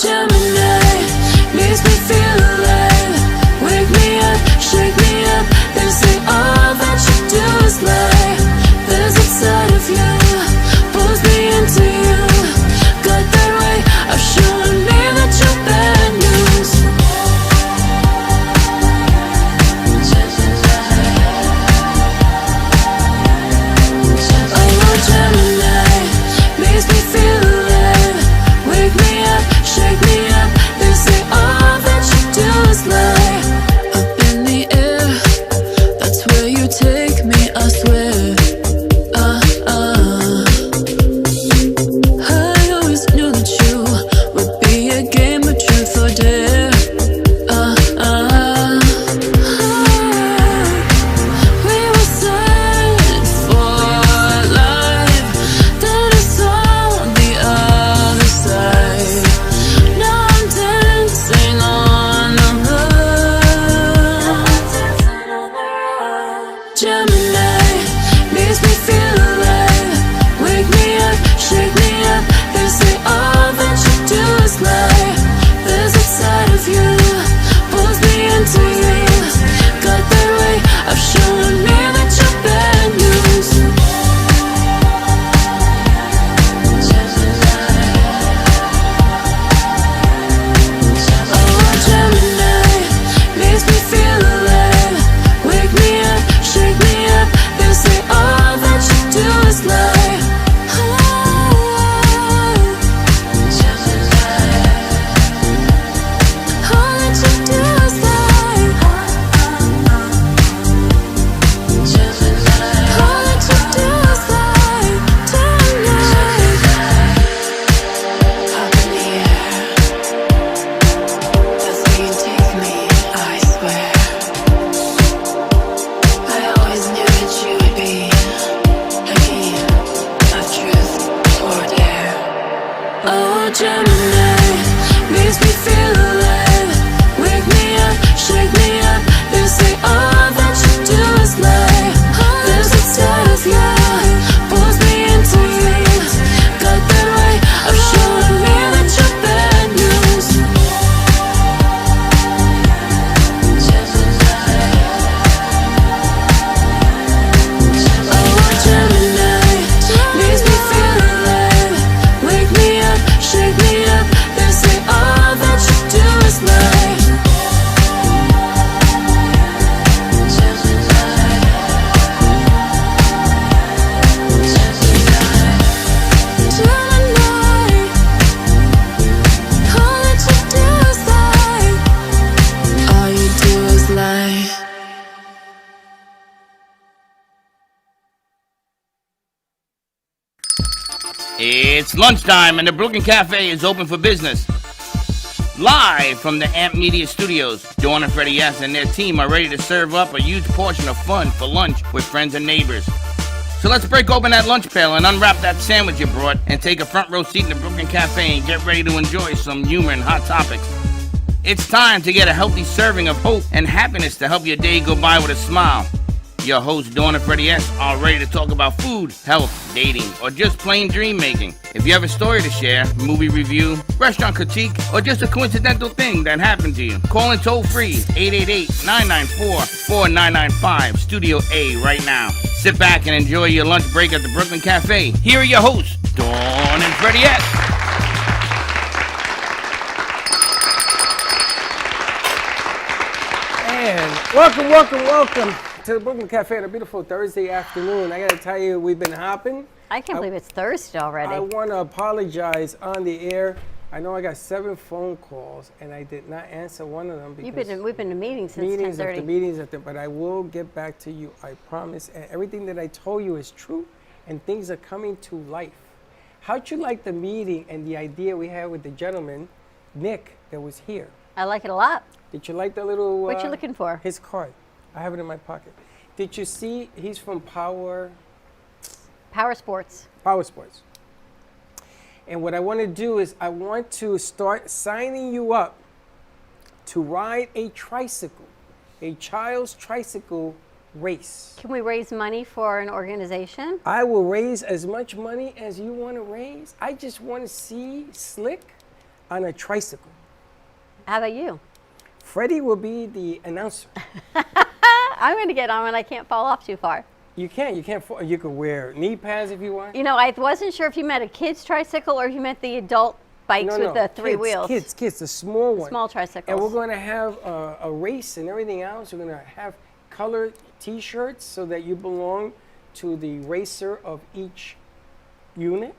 Gemini makes me feel alive. Wake me up, shake me up. They say all that you do is lie. There's inside of you, pulls me into you. Got that way of showing me that you're bad news. Oh, Gemini makes me feel alive. Wake me up, shake me up. They say all that you do is lie. Up in the air, that's where you take me, I swear. I always knew that you would be a game of truth or dare. We were set for life, then it's on the other side. Now I'm dancing on the run. Gemini makes me feel alive. Wake me up, shake me up. They say all that you do is lie. There's inside of you, pulls me into you. Got that way of showing me that you're bad news. Oh, Gemini makes me feel alive. Wake me up, shake me up. They say all that you do is lie. All that you do is lie. All that you do is lie. Tonight. Up in the air, that's where you take me, I swear. I always knew that you would be a game of truth or dare. Oh, Gemini makes me feel alive. Wake me up, shake me up. They say all that you do is lie. There's inside of you, pulls me into you. Got that way of showing me that you're bad news. Oh, Gemini makes me feel alive. Wake me up, shake me up. They say all that you do is lie. Gemini, all that you do is lie. All you do is lie. It's lunchtime and the Brooklyn Cafe is open for business. Live from the Amp Media Studios, Dawn and Freddie S. and their team are ready to serve up a huge portion of fun for lunch with friends and neighbors. So let's break open that lunch pail and unwrap that sandwich you brought and take a front row seat in the Brooklyn Cafe and get ready to enjoy some humor and hot topics. It's time to get a healthy serving of hope and happiness to help your day go by with a smile. Your hosts, Dawn and Freddie S., are ready to talk about food, health, dating, or just plain dream making. If you have a story to share, movie review, restaurant critique, or just a coincidental thing that happened to you, call in toll free 888-994-4995, Studio A right now. Sit back and enjoy your lunch break at the Brooklyn Cafe. Here are your hosts, Dawn and Freddie S. And welcome to the Brooklyn Cafe on a beautiful Thursday afternoon. I gotta tell you, we've been hopping. I can't believe it's Thursday already. I want to apologize on the air. I know I got 7 phone calls and I did not answer one of them because we've been in meetings since 10:30. meetings after, but I will get back to you, I promise. And everything that I told you is true and things are coming to life. How'd you like the meeting and the idea we had with the gentleman, Nick, that was here? I like it a lot. Did you like the little... What you looking for? His card. I have it in my pocket. Did you see he's from Power Sports. Power Sports. And what I want to do is I want to start signing you up to ride a tricycle, a child's tricycle race. Can we raise money for an organization? I will raise as much money as you want to raise. I just want to see Slick on a tricycle. How about you? Freddie will be the announcer. I'm going to get on when I can't fall off too far. You can't fall. You could wear knee pads if you want. You know, I wasn't sure if you meant a kid's tricycle or if you meant the adult bikes with the three wheels. Kids, the small one. Small tricycles. And we're going to have a race and everything else. We're going to have colored T-shirts so that you belong to the racer of each unit.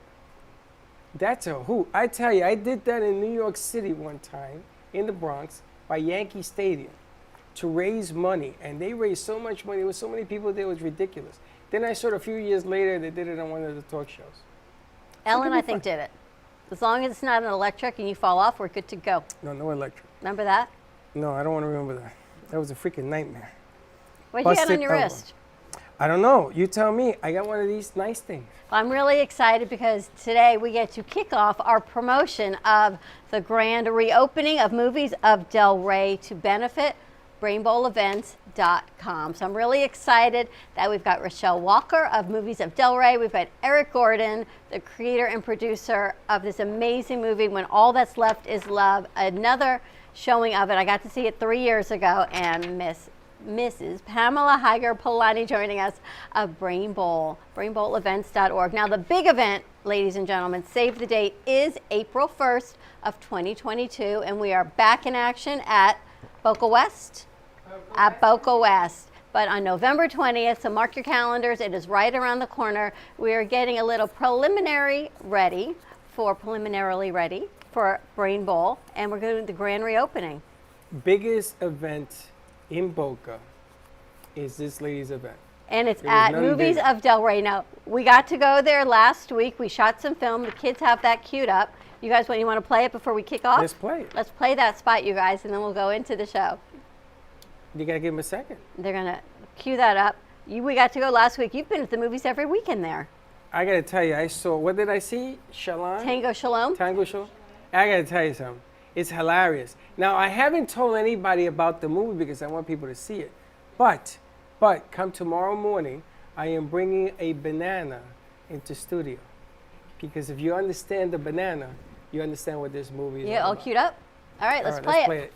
That's a hoot. I tell you, I did that in New York City one time in the Bronx by Yankee Stadium to raise money. And they raised so much money. There was so many people there, it was ridiculous. Then I saw it a few years later, they did it on one of the talk shows. Ellen, I think, did it. As long as it's not an electric and you fall off, we're good to go. No electric. Remember that? No, I don't want to remember that. That was a freaking nightmare. What you got on your wrist? I don't know. You tell me. I got one of these nice things. I'm really excited because today we get to kick off our promotion of the grand reopening of Movies of Delray to benefit BrainBowlEvents.com. So I'm really excited that we've got Rochelle Walker of Movies of Delray. We've got Eric Gordon, the creator and producer of this amazing movie, When All That's Left Is Love. Another showing of it. I got to see it 3 years ago, and Mrs. Pamela Higer-Polani joining us of Brain Bowl, BrainBowlEvents.org. Now the big event, ladies and gentlemen, save the date, is April 1st of 2022, and we are back in action at Boca West. Boca West. But on November 20th, so mark your calendars, it is right around the corner. We are getting a little preliminarily ready for Brain Bowl, and we're going to do the grand reopening. Biggest event in Boca is this ladies' event. And it's at Movies of Delray. Now, we got to go there last week. We shot some film. The kids have that queued up. You guys, you want to play it before we kick off? Let's play it. Let's play that spot, you guys, and then we'll go into the show. You got to give them a second. They're going to cue that up. We got to go last week. You've been at the movies every weekend there. I got to tell you, I saw, what did I see? Tango Shalom? Tango Shalom. I got to tell you something. It's hilarious. Now, I haven't told anybody about the movie because I want people to see it. But come tomorrow morning, I am bringing a banana into studio. Because if you understand the banana, you understand what this movie is all queued up? All right, let's play it.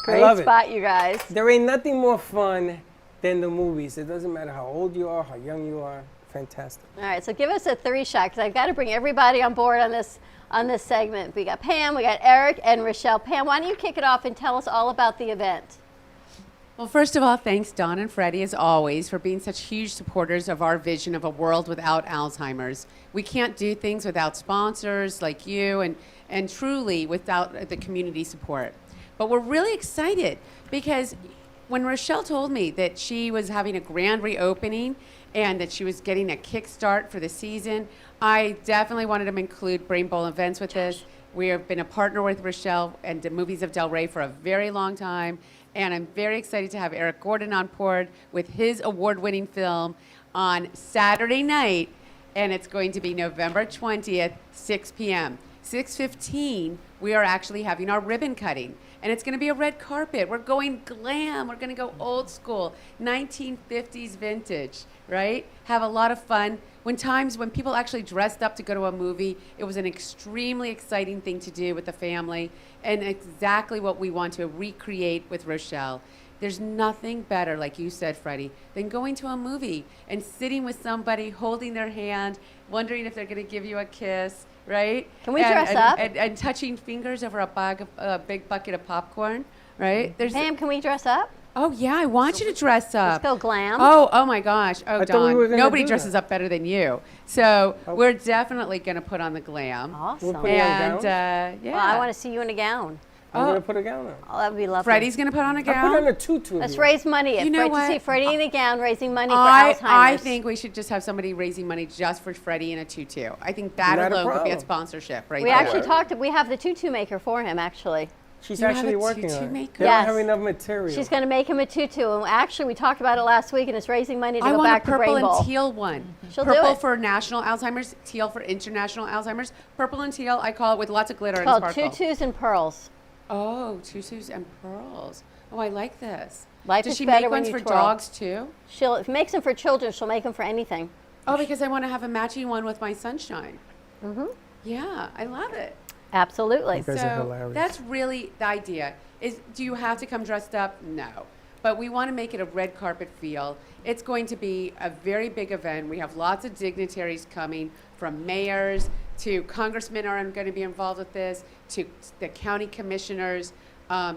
Great spot, you guys. There ain't nothing more fun than the movies. It doesn't matter how old you are, how young you are. Fantastic. All right, so give us a 3-shot because I've got to bring everybody on board on this segment. We got Pam, we got Eric, and Rochelle. Pam, why don't you kick it off and tell us all about the event? Well, first of all, thanks Don and Freddie, as always, for being such huge supporters of our vision of a world without Alzheimer's. We can't do things without sponsors like you and truly without the community support. But we're really excited because when Rochelle told me that she was having a grand reopening and that she was getting a kickstart for the season, I definitely wanted to include Brain Bowl Events with this. We have been a partner with Rochelle and the Movies of Delray for a very long time, and I'm very excited to have Eric Gordon on board with his award-winning film on Saturday night, and it's going to be November 20th, 6 p.m. 6:15, we are actually having our ribbon cutting. And it's going to be a red carpet. We're going glam. We're going to go old school, 1950s vintage, right? Have a lot of fun. When people actually dressed up to go to a movie, it was an extremely exciting thing to do with the family, and exactly what we want to recreate with Rochelle. There's nothing better, like you said, Freddie, than going to a movie and sitting with somebody, holding their hand, wondering if they're going to give you a kiss, right? Can we dress up? And touching fingers over a big bucket of popcorn, right? Pam, can we dress up? Oh, yeah, I want you to dress up. Let's go glam. Oh my gosh. Oh, I thought we were Don, gonna nobody do dresses that. up better than you. So we're definitely going to put on the glam. Awesome. We'll put it on And, gowns? yeah. Well, I want to see you in a gown. I'm going to put a gown on. Oh, that would be lovely. Freddie's going to put on a I put gown. on a tutu. Let's raise money. You know Great to what? see Freddie in a gown raising money for I Alzheimer's. think we should just have somebody raising money just for Freddie in a tutu. I think that Not a alone could be a problem. sponsorship right we there. actually we have the tutu maker for him, actually. She's You have actually a working tutu on it. maker? They Yes. don't have enough material. She's going to make him a tutu. And actually, we talked about it last week, and it's raising money to I go want back a to purple Rainbow. and teal one. She'll do Purple it. for national Alzheimer's, teal for international Alzheimer's. Purple and teal, I call it with lots of glitter and Called sparkle. tutus and pearls. Oh, tutus and pearls. Oh, I like this. Life Does is she better make when ones you for twirl. dogs too? If makes them for children, she'll make them for anything. Oh, because I want to have a matching one with my sunshine. Mm-hmm. Yeah, I love it. Absolutely. You guys are hilarious. That's really the idea. Do you have to come dressed up? No. But we want to make it a red carpet feel. It's going to be a very big event. We have lots of dignitaries coming, from mayors to congressmen are going to be involved with this, to the county commissioners,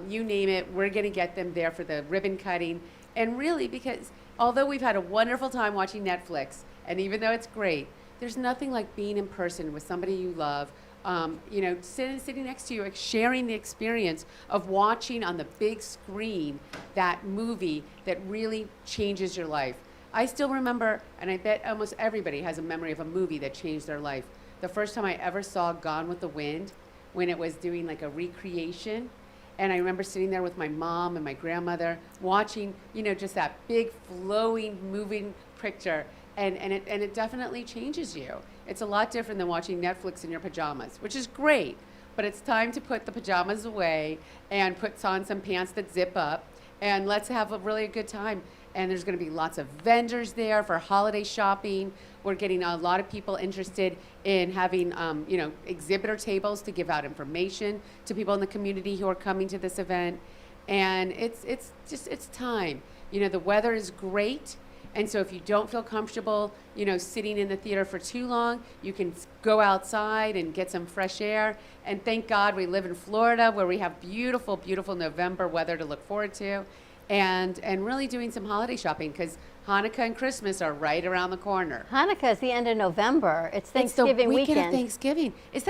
you name it. We're going to get them there for the ribbon cutting. And really, because although we've had a wonderful time watching Netflix, and even though it's great, there's nothing like being in person with somebody you love, sitting next to you, like sharing the experience of watching on the big screen that movie that really changes your life. I still remember, and I bet almost everybody has a memory of a movie that changed their life. The first time I ever saw Gone with the Wind, when it was doing like a recreation, and I remember sitting there with my mom and my grandmother watching, just that big flowing, moving picture. And it definitely changes you. It's a lot different than watching Netflix in your pajamas, which is great, but it's time to put the pajamas away and put on some pants that zip up, and let's have a really good time. And there's going to be lots of vendors there for holiday shopping. We're getting a lot of people interested in having, exhibitor tables to give out information to people in the community who are coming to this event. And it's time. The weather is great. And so if you don't feel comfortable, sitting in the theater for too long, you can go outside and get some fresh air. And thank God we live in Florida, where we have beautiful, beautiful November weather to look forward to. And really doing some holiday shopping, because Hanukkah and Christmas are right around the corner. Hanukkah is the end of November. It's It's Thanksgiving the weekend of weekend. Thanksgiving. Is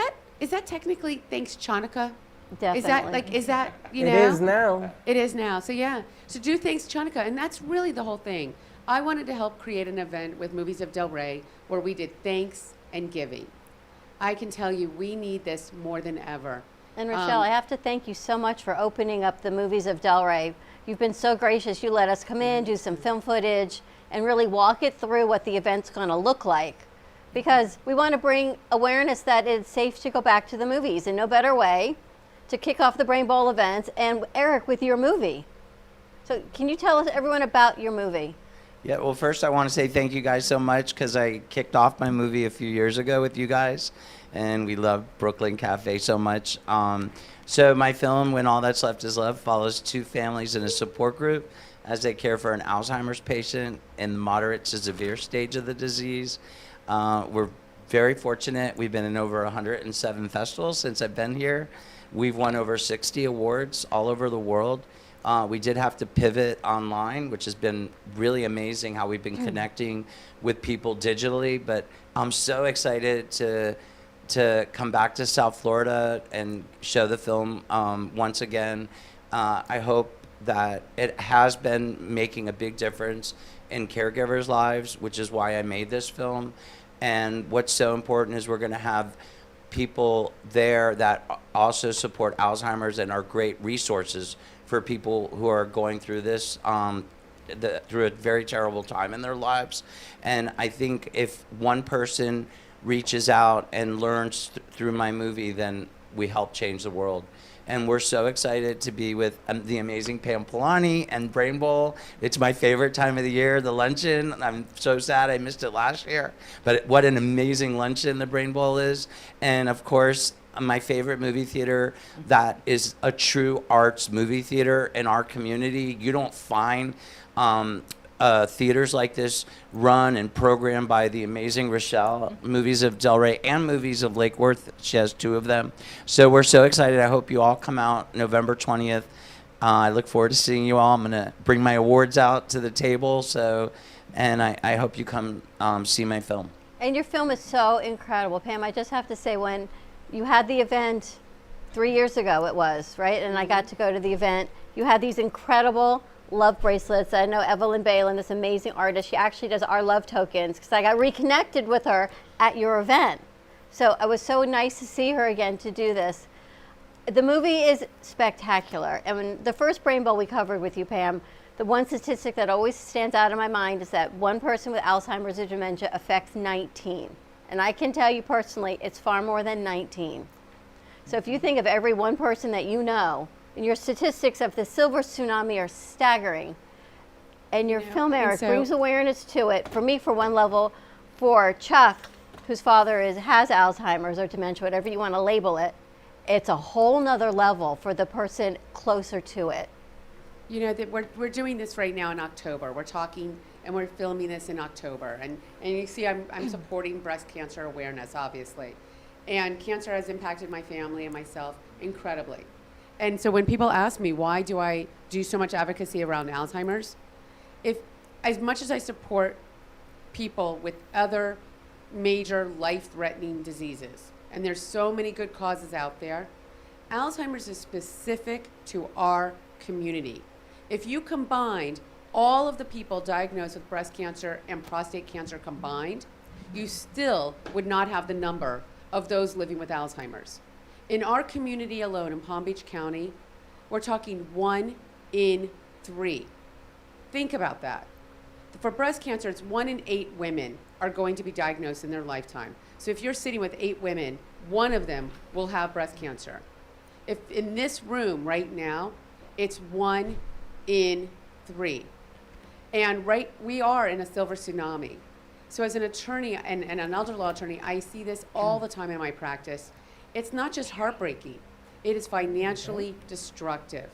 that technically Thanks Chanukah? Definitely. Is that It is now. It is now. So yeah. So do Thanks Chanukah, and that's really the whole thing. I wanted to help create an event with Movies of Delray where we did thanks and giving. I can tell you we need this more than ever. And Rochelle, I have to thank you so much for opening up the Movies of Delray. You've been so gracious. You let us come in, do some film footage, and really walk it through what the event's going to look like. Because we want to bring awareness that it's safe to go back to the movies, and no better way to kick off the Brain Bowl event. And Eric, with your movie. So can you tell us, everyone, about your movie? Yeah, well, first I want to say thank you guys so much, because I kicked off my movie a few years ago with you guys, and we love Brooklyn Cafe so much. So my film, When All That's Left Is Love, follows two families in a support group as they care for an Alzheimer's patient in the moderate to severe stage of the disease. We're very fortunate. We've been in over 107 festivals since I've been here. We've won over 60 awards all over the world. We did have to pivot online, which has been really amazing how we've been connecting with people digitally. But I'm so excited to come back to South Florida and show the film once again. I hope that it has been making a big difference in caregivers' lives, which is why I made this film. And what's so important is we're going to have people there that also support Alzheimer's and are great resources for people who are going through this, through a very terrible time in their lives. And I think if one person reaches out and learns through my movie, then we help change the world. And we're so excited to be with the amazing Pam Polani and Brain Bowl. It's my favorite time of the year, the luncheon. I'm so sad I missed it last year. But what an amazing luncheon the Brain Bowl is. And of course, my favorite movie theater that is a true arts movie theater in our community. You don't find theaters like this run and programmed by the amazing Rochelle, Movies of Delray and Movies of Lake Worth. She has 2 of them. So we're so excited. I hope you all come out November 20th. I look forward to seeing you all. I'm going to bring my awards out to the table. And I hope you come see my film. And your film is so incredible. Pam, I just have to say, when you had the event 3 years ago, it was, right? And I got to go to the event. You had these incredible love bracelets. I know Evelyn Balin, this amazing artist, she actually does our love tokens, because I got reconnected with her at your event. So it was so nice to see her again to do this. The movie is spectacular. And when the first Brain Bowl we covered with you, Pam, the one statistic that always stands out in my mind is that one person with Alzheimer's or dementia affects 19. And I can tell you personally, it's far more than 19. So if you think of every one person that you know, and your statistics of the silver tsunami are staggering, and your film, Eric, brings awareness to it. For me, for one level, for Chuck, whose father has Alzheimer's or dementia, whatever you want to label it, it's a whole nother level for the person closer to it. You know, that we're doing this right now in October. We're talking and we're filming this in October. And you see, I'm supporting breast cancer awareness, obviously. And cancer has impacted my family and myself incredibly. And so when people ask me, why do I do so much advocacy around Alzheimer's? If, as much as I support people with other major life-threatening diseases, and there's so many good causes out there, Alzheimer's is specific to our community. If you combined all of the people diagnosed with breast cancer and prostate cancer combined, you still would not have the number of those living with Alzheimer's. In our community alone, in Palm Beach County, we're talking 1 in 3. Think about that. For breast cancer, it's 1 in 8 women are going to be diagnosed in their lifetime. So if you're sitting with 8 women, 1 of them will have breast cancer. If in this room right now, it's 1 in 3. And we are in a silver tsunami. So as an attorney and an elder law attorney, I see this all the time in my practice. It's not just heartbreaking. It is financially destructive.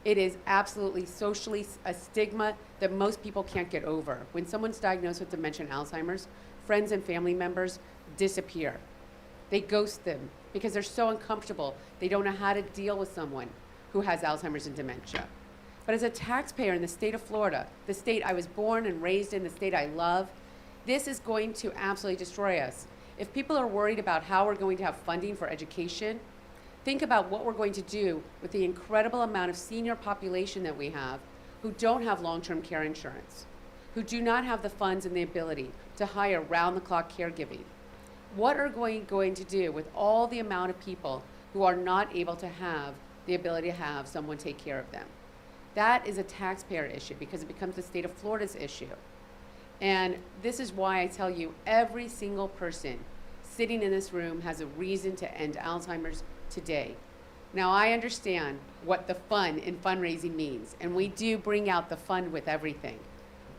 It is absolutely socially a stigma that most people can't get over. When someone's diagnosed with dementia and Alzheimer's, friends and family members disappear. They ghost them because they're so uncomfortable. They don't know how to deal with someone who has Alzheimer's and dementia. But as a taxpayer in the state of Florida, the state I was born and raised in, the state I love, this is going to absolutely destroy us. If people are worried about how we're going to have funding for education, think about what we're going to do with the incredible amount of senior population that we have who don't have long-term care insurance, who do not have the funds and the ability to hire round-the-clock caregiving. What are we going to do with all the amount of people who are not able to have the ability to have someone take care of them? That is a taxpayer issue because it becomes the state of Florida's issue. And this is why I tell you, every single person sitting in this room has a reason to end Alzheimer's today. Now, I understand what the fun in fundraising means, and we do bring out the fun with everything.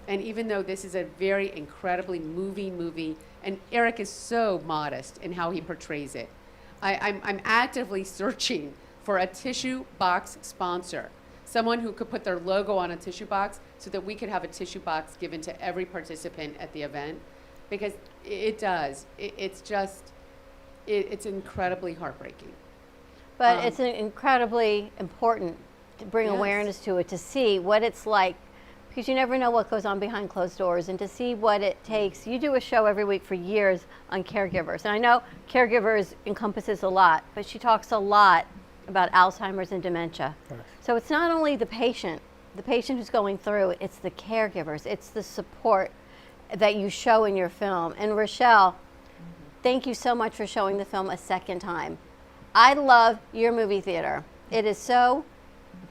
And even though this is a very incredibly moving movie, and Eric is so modest in how he portrays it, I'm actively searching for a tissue box sponsor, someone who could put their logo on a tissue box so that we could have a tissue box given to every participant at the event, because it's incredibly heartbreaking. But it's incredibly important to bring awareness to it, to see what it's like, because you never know what goes on behind closed doors, and to see what it takes. You do a show every week for years on caregivers, and I know caregivers encompasses a lot, but she talks a lot about Alzheimer's and dementia. Right. So it's not only the patient who's going through it, it's the caregivers, it's the support that you show in your film. And Rochelle, thank you so much for showing the film a second time. I love your movie theater. It is so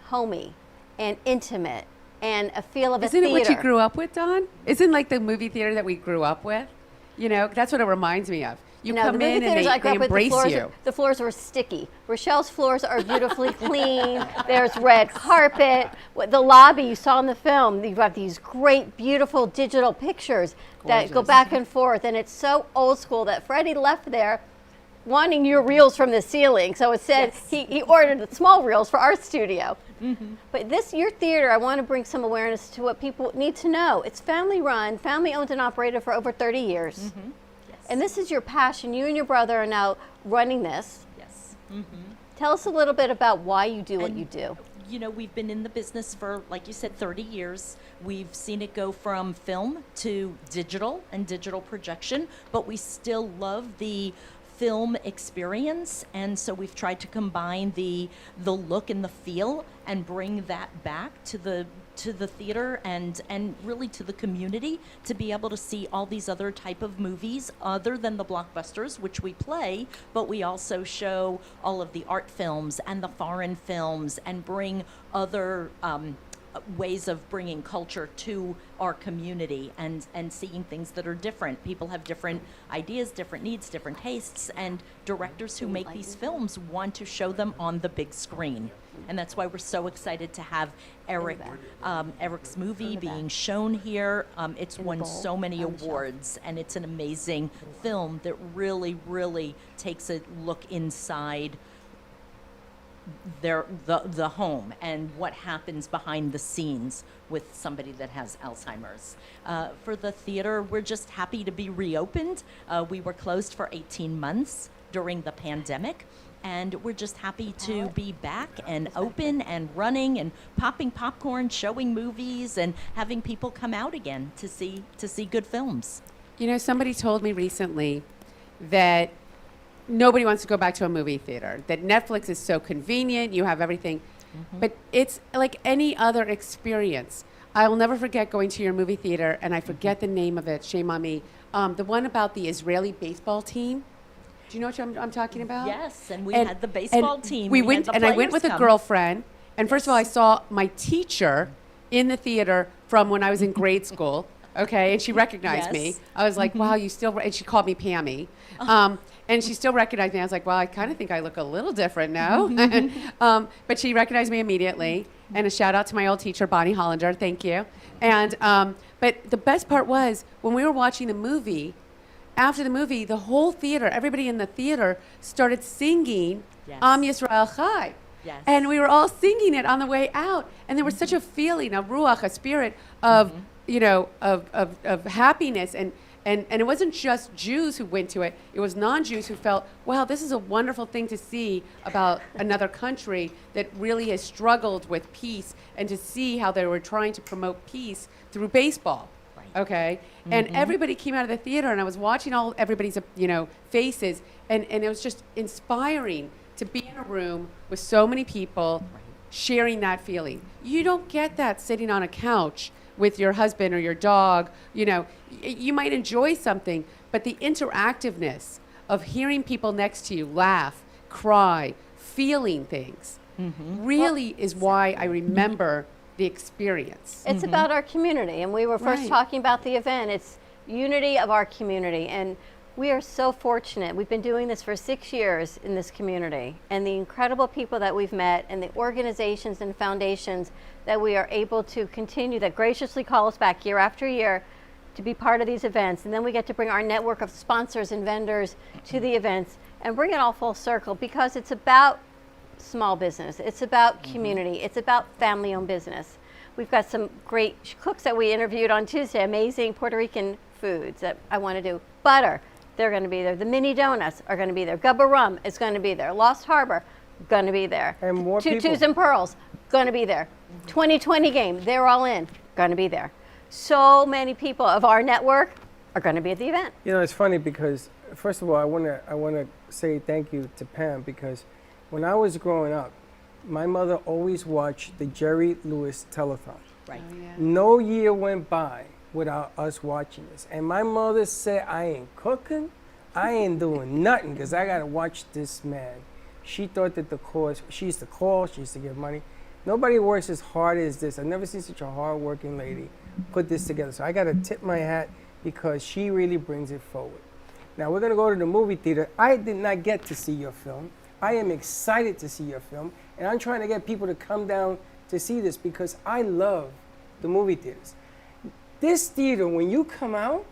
homey and intimate and a feel of a theater. Isn't it what you grew up with, Dawn? Isn't like the movie theater that we grew up with? You know, that's what it reminds me of. You No, come the movie in and theaters I they grew up with, embrace you. the floors were sticky. Rochelle's floors are beautifully clean. There's red carpet. The lobby you saw in the film, you've got these great, beautiful digital pictures that go Gorgeous. back and forth. And it's so old school that Freddie left there wanting your reels from the ceiling. So it said he ordered the small reels for our studio. But your theater, I want to bring some awareness to what people need to know. It's family run, family owned and operated for over 30 years. And this is your passion. You and your brother are now running this. Yes. Tell us a little bit about why you do what you do. You know, we've been in the business for, like you said, 30 years. We've seen it go from film to digital and digital projection, but we still love the film experience, and so we've tried to combine the look and the feel and bring that back to the theater and really to the community, to be able to see all these other type of movies other than the blockbusters, which we play, but we also show all of the art films and the foreign films and bring other ways of bringing culture to our community and seeing things that are different. People have different ideas, different needs, different tastes, and directors who make these films want to show them on the big screen. And that's why we're so excited to have Eric's movie being shown here. It's won so many awards, and it's an amazing film that really, really takes a look inside the home and what happens behind the scenes with somebody that has Alzheimer's. For the theater, we're just happy to be reopened. We were closed for 18 months during the pandemic, and we're just happy to be back and open and running and popping popcorn, showing movies, and having people come out again to see good films. You know, somebody told me recently that nobody wants to go back to a movie theater, that Netflix is so convenient, you have everything. But it's like any other experience. I will never forget going to your movie theater, and I forget the name of it, shame on me. The one about the Israeli baseball team. Do you know what I'm talking about? Yes, and we had the baseball team. We had went, the and I went players with a come. girlfriend, and first of all, I saw my teacher in the theater from when I was in grade school. Okay, and she recognized me. Yes. I was like, wow, you still, and she called me Pammy. And she still recognized me. I was like, well, I kind of think I look a little different now. But she recognized me immediately. And a shout out to my old teacher, Bonnie Hollander. Thank you. And but the best part was when we were watching the movie, after the movie, the whole theater, everybody in the theater started singing Am Yisrael Chai. Yes. And we were all singing it on the way out. And there was such a feeling, a ruach, a spirit of, you know, of happiness. And it wasn't just Jews who went to it. It was non-Jews who felt, wow, this is a wonderful thing to see about another country that really has struggled with peace, and to see how they were trying to promote peace through baseball. Okay? And everybody came out of the theater, and I was watching all everybody's, you know, faces, and it was just inspiring to be in a room with so many people sharing that feeling. You don't get that sitting on a couch with your husband or your dog. You know, you might enjoy something, but the interactiveness of hearing people next to you laugh, cry, feeling things really is why I remember the experience. It's about our community, and we were first Right. talking about the event. It's unity of our community, and we are so fortunate. We've been doing this for 6 years in this community, and the incredible people that we've met and the organizations and foundations that we are able to continue, that graciously call us back year after year to be part of these events. And then we get to bring our network of sponsors and vendors to the events and bring it all full circle, because it's about small business. It's about community. It's about family-owned business. We've got some great cooks that we interviewed on Tuesday, amazing Puerto Rican foods that I want to do. Butter, they're going to be there. The mini donuts are going to be there. Gubba Rum is going to be there. Lost Harbor, going to be there. And more Tutus people. and Pearls, going to be there. 2020 game, they're all in, going to be there. So many people of our network are going to be at the event. You know, it's funny because, first of all, I want to say thank you to Pam, because when I was growing up, my mother always watched the Jerry Lewis telethon. Right. No year went by without us watching this. And my mother said, I ain't cooking, I ain't doing nothing, because I got to watch this man. She thought that the cause, she used to call, she used to give money. Nobody works as hard as this. I've never seen such a hard-working lady put this together. So I got to tip my hat, because she really brings it forward. Now we're gonna go to the movie theater. I did not get to see your film. I am excited to see your film, and I'm trying to get people to come down to see this because I love the movie theaters. This theater, when you come out,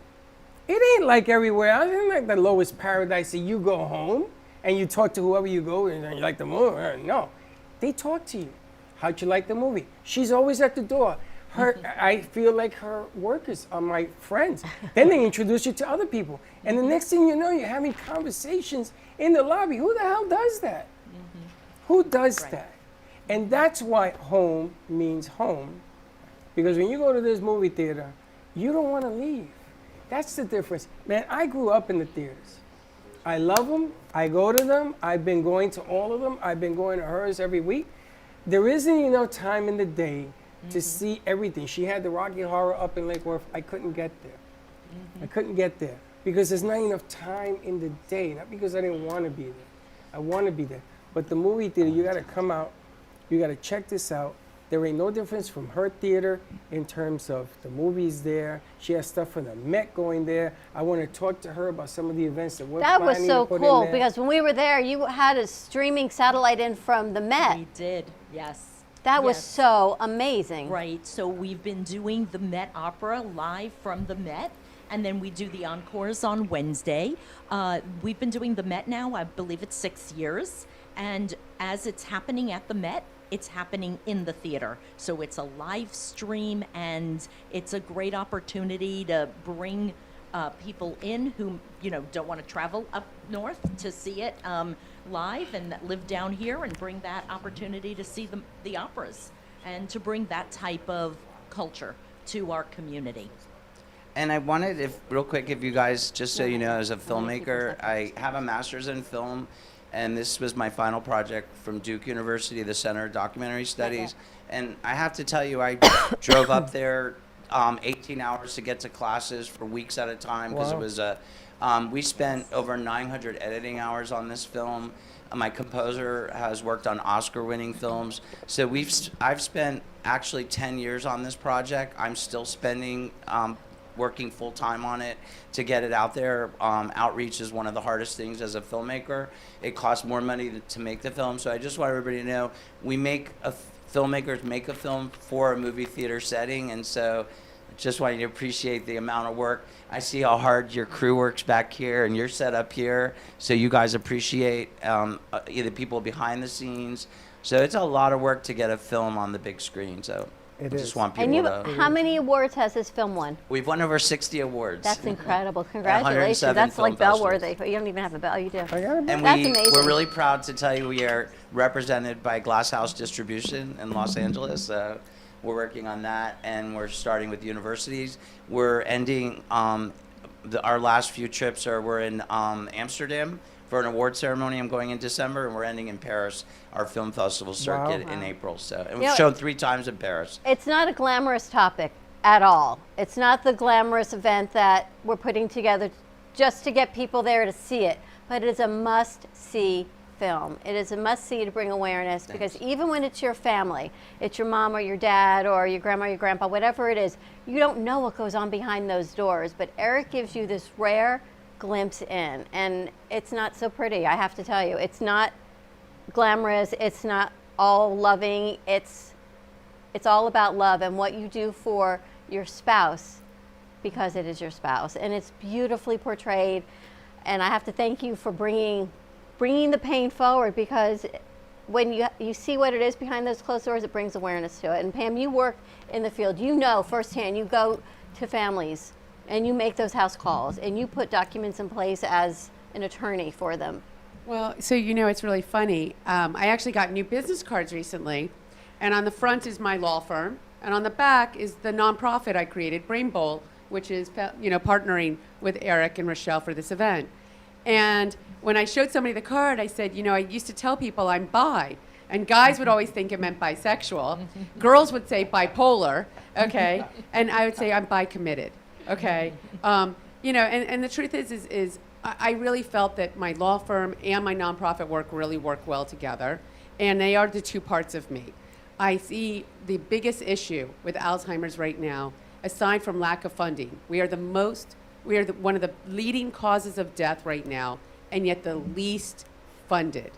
it ain't like everywhere else. It ain't like the lowest paradise that you go home and you talk to whoever you go and you like the movie. No, they talk to you. How'd you like the movie? She's always at the door. I feel like her workers are my friends. Then they introduce you to other people. And the next thing you know, you're having conversations in the lobby. Who the hell does that? Who does that? And that's why home means home. Because when you go to this movie theater, you don't want to leave. That's the difference. Man, I grew up in the theaters. I love them. I go to them. I've been going to all of them. I've been going to hers every week. There isn't enough time in the day to see everything. She had the Rocky Horror up in Lake Worth. I couldn't get there. I couldn't get there because there's not enough time in the day. Not because I didn't want to be there. I want to be there. But the movie theater, you got to come out. You got to check this out. There ain't no difference from her theater in terms of the movies there. She has stuff from the Met going there. I want to talk to her about some of the events that we're That was planning so to put cool in there. because when we were there, you had a streaming satellite in from the Met. We did, yes. That was Yes. so amazing. Right, so we've been doing the Met Opera live from the Met, and then we do the encores on Wednesday. We've been doing the Met now, I believe it's 6 years, and as it's happening at the Met, it's happening in the theater. So it's a live stream, and it's a great opportunity to bring people in who don't want to travel up north to see it live and that live down here, and bring that opportunity to see the operas and to bring that type of culture to our community. And I wanted, real quick, if you guys, just so you know, as a filmmaker, I have a master's in film, and this was my final project from Duke University, the Center of Documentary Studies. And I have to tell you, I drove up there 18 hours to get to classes for weeks at a time because it was we spent over 900 editing hours on this film. My composer has worked on Oscar-winning films. So I've spent actually 10 years on this project. I'm still spending working full-time on it to get it out there. Outreach is one of the hardest things as a filmmaker. It costs more money to make the film. So I just want everybody to know filmmakers make a film for a movie theater setting, and so just want you to appreciate the amount of work. I see how hard your crew works back here and you're set up here, so you guys appreciate the people behind the scenes. So it's a lot of work to get a film on the big screen, so I just want people to... How many awards has this film won? We've won over 60 awards. That's incredible. Congratulations. 107 That's like film bellworthy. You don't even have a bell. You do. I got a And That's amazing. we're really proud to tell you we are represented by Glass House Distribution in Los Angeles. We're working on that, and we're starting with universities. We're ending, our last few trips we're in Amsterdam for an award ceremony. I'm going in December, and we're ending in Paris, our film festival circuit in April. So, and we've shown 3 times in Paris. It's not a glamorous topic at all. It's not the glamorous event that we're putting together just to get people there to see it, but it is a must-see film. It is a must-see to bring awareness because even when it's your family, it's your mom or your dad or your grandma or your grandpa, whatever it is, you don't know what goes on behind those doors, but Eric gives you this rare glimpse in, and it's not so pretty, I have to tell you. It's not glamorous, it's not all loving, it's all about love and what you do for your spouse because it is your spouse, and it's beautifully portrayed. And I have to thank you for bringing the pain forward, because when you see what it is behind those closed doors, it brings awareness to it. And Pam, you work in the field, you know firsthand, you go to families and you make those house calls and you put documents in place as an attorney for them. Well, so it's really funny. I actually got new business cards recently, and on the front is my law firm, and on the back is the nonprofit I created, Brain Bowl, which is partnering with Eric and Rochelle for this event. And when I showed somebody the card, I said, I used to tell people I'm bi, and guys would always think it meant bisexual. Girls would say bipolar, okay, and I would say I'm bi-committed, okay. And the truth is I really felt that my law firm and my nonprofit work really work well together, and they are the 2 parts of me. I see the biggest issue with Alzheimer's right now, aside from lack of funding. We are the most We are one of the leading causes of death right now, and yet the least funded.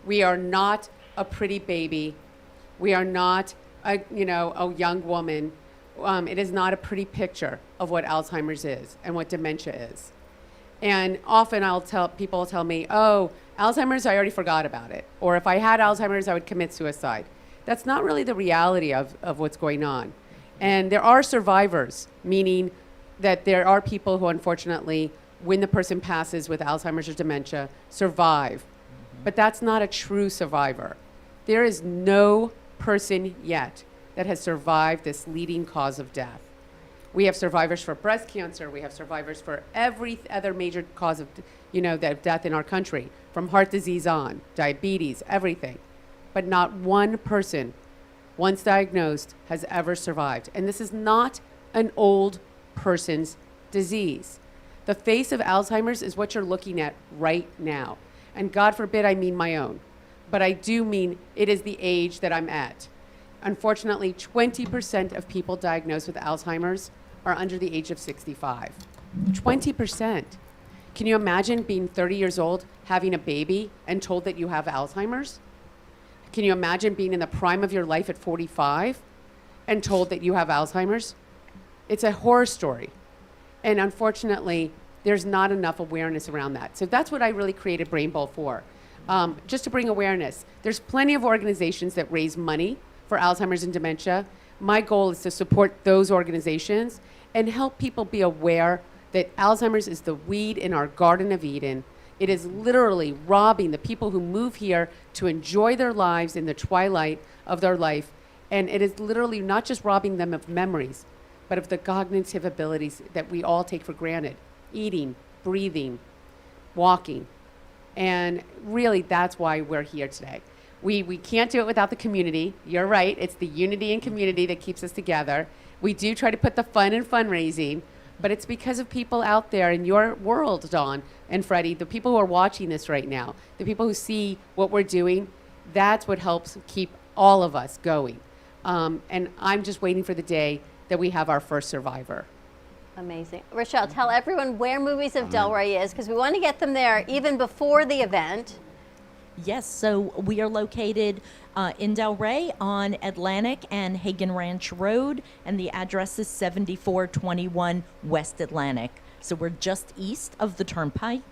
We are not a pretty baby. We are not a young woman. It is not a pretty picture of what Alzheimer's is and what dementia is. And often people tell me, oh, Alzheimer's, I already forgot about it. Or if I had Alzheimer's, I would commit suicide. That's not really the reality of what's going on. And there are survivors, meaning that there are people who unfortunately, when the person passes with Alzheimer's or dementia, survive. But that's not a true survivor. There is no person yet that has survived this leading cause of death. We have survivors for breast cancer. We have survivors for every other major cause of, death in our country, from heart disease on, diabetes, everything. But not one person, once diagnosed, has ever survived. And this is not an old person's disease. The face of Alzheimer's is what you're looking at right now. And God forbid I mean my own, but I do mean it is the age that I'm at. Unfortunately, 20% of people diagnosed with Alzheimer's are under the age of 65. 20%. Can you imagine being 30 years old, having a baby, and told that you have Alzheimer's? Can you imagine being in the prime of your life at 45 and told that you have Alzheimer's? It's a horror story. And unfortunately, there's not enough awareness around that. So that's what I really created Brain Bowl for, just to bring awareness. There's plenty of organizations that raise money for Alzheimer's and dementia. My goal is to support those organizations and help people be aware that Alzheimer's is the weed in our Garden of Eden. It is literally robbing the people who move here to enjoy their lives in the twilight of their life. And it is literally not just robbing them of memories, but of the cognitive abilities that we all take for granted. Eating, breathing, walking. And really, that's why we're here today. We can't do it without the community. You're right. It's the unity and community that keeps us together. We do try to put the fun in fundraising, but it's because of people out there in your world, Dawn and Freddie, the people who are watching this right now, the people who see what we're doing. That's what helps keep all of us going. And I'm just waiting for the day that we have our first survivor. Amazing. Rochelle, tell everyone where Movies of Delray is, because we want to get them there even before the event. Yes, so we are located in Delray on Atlantic and Hagen Ranch Road, and the address is 7421 West Atlantic. So we're just east of the Turnpike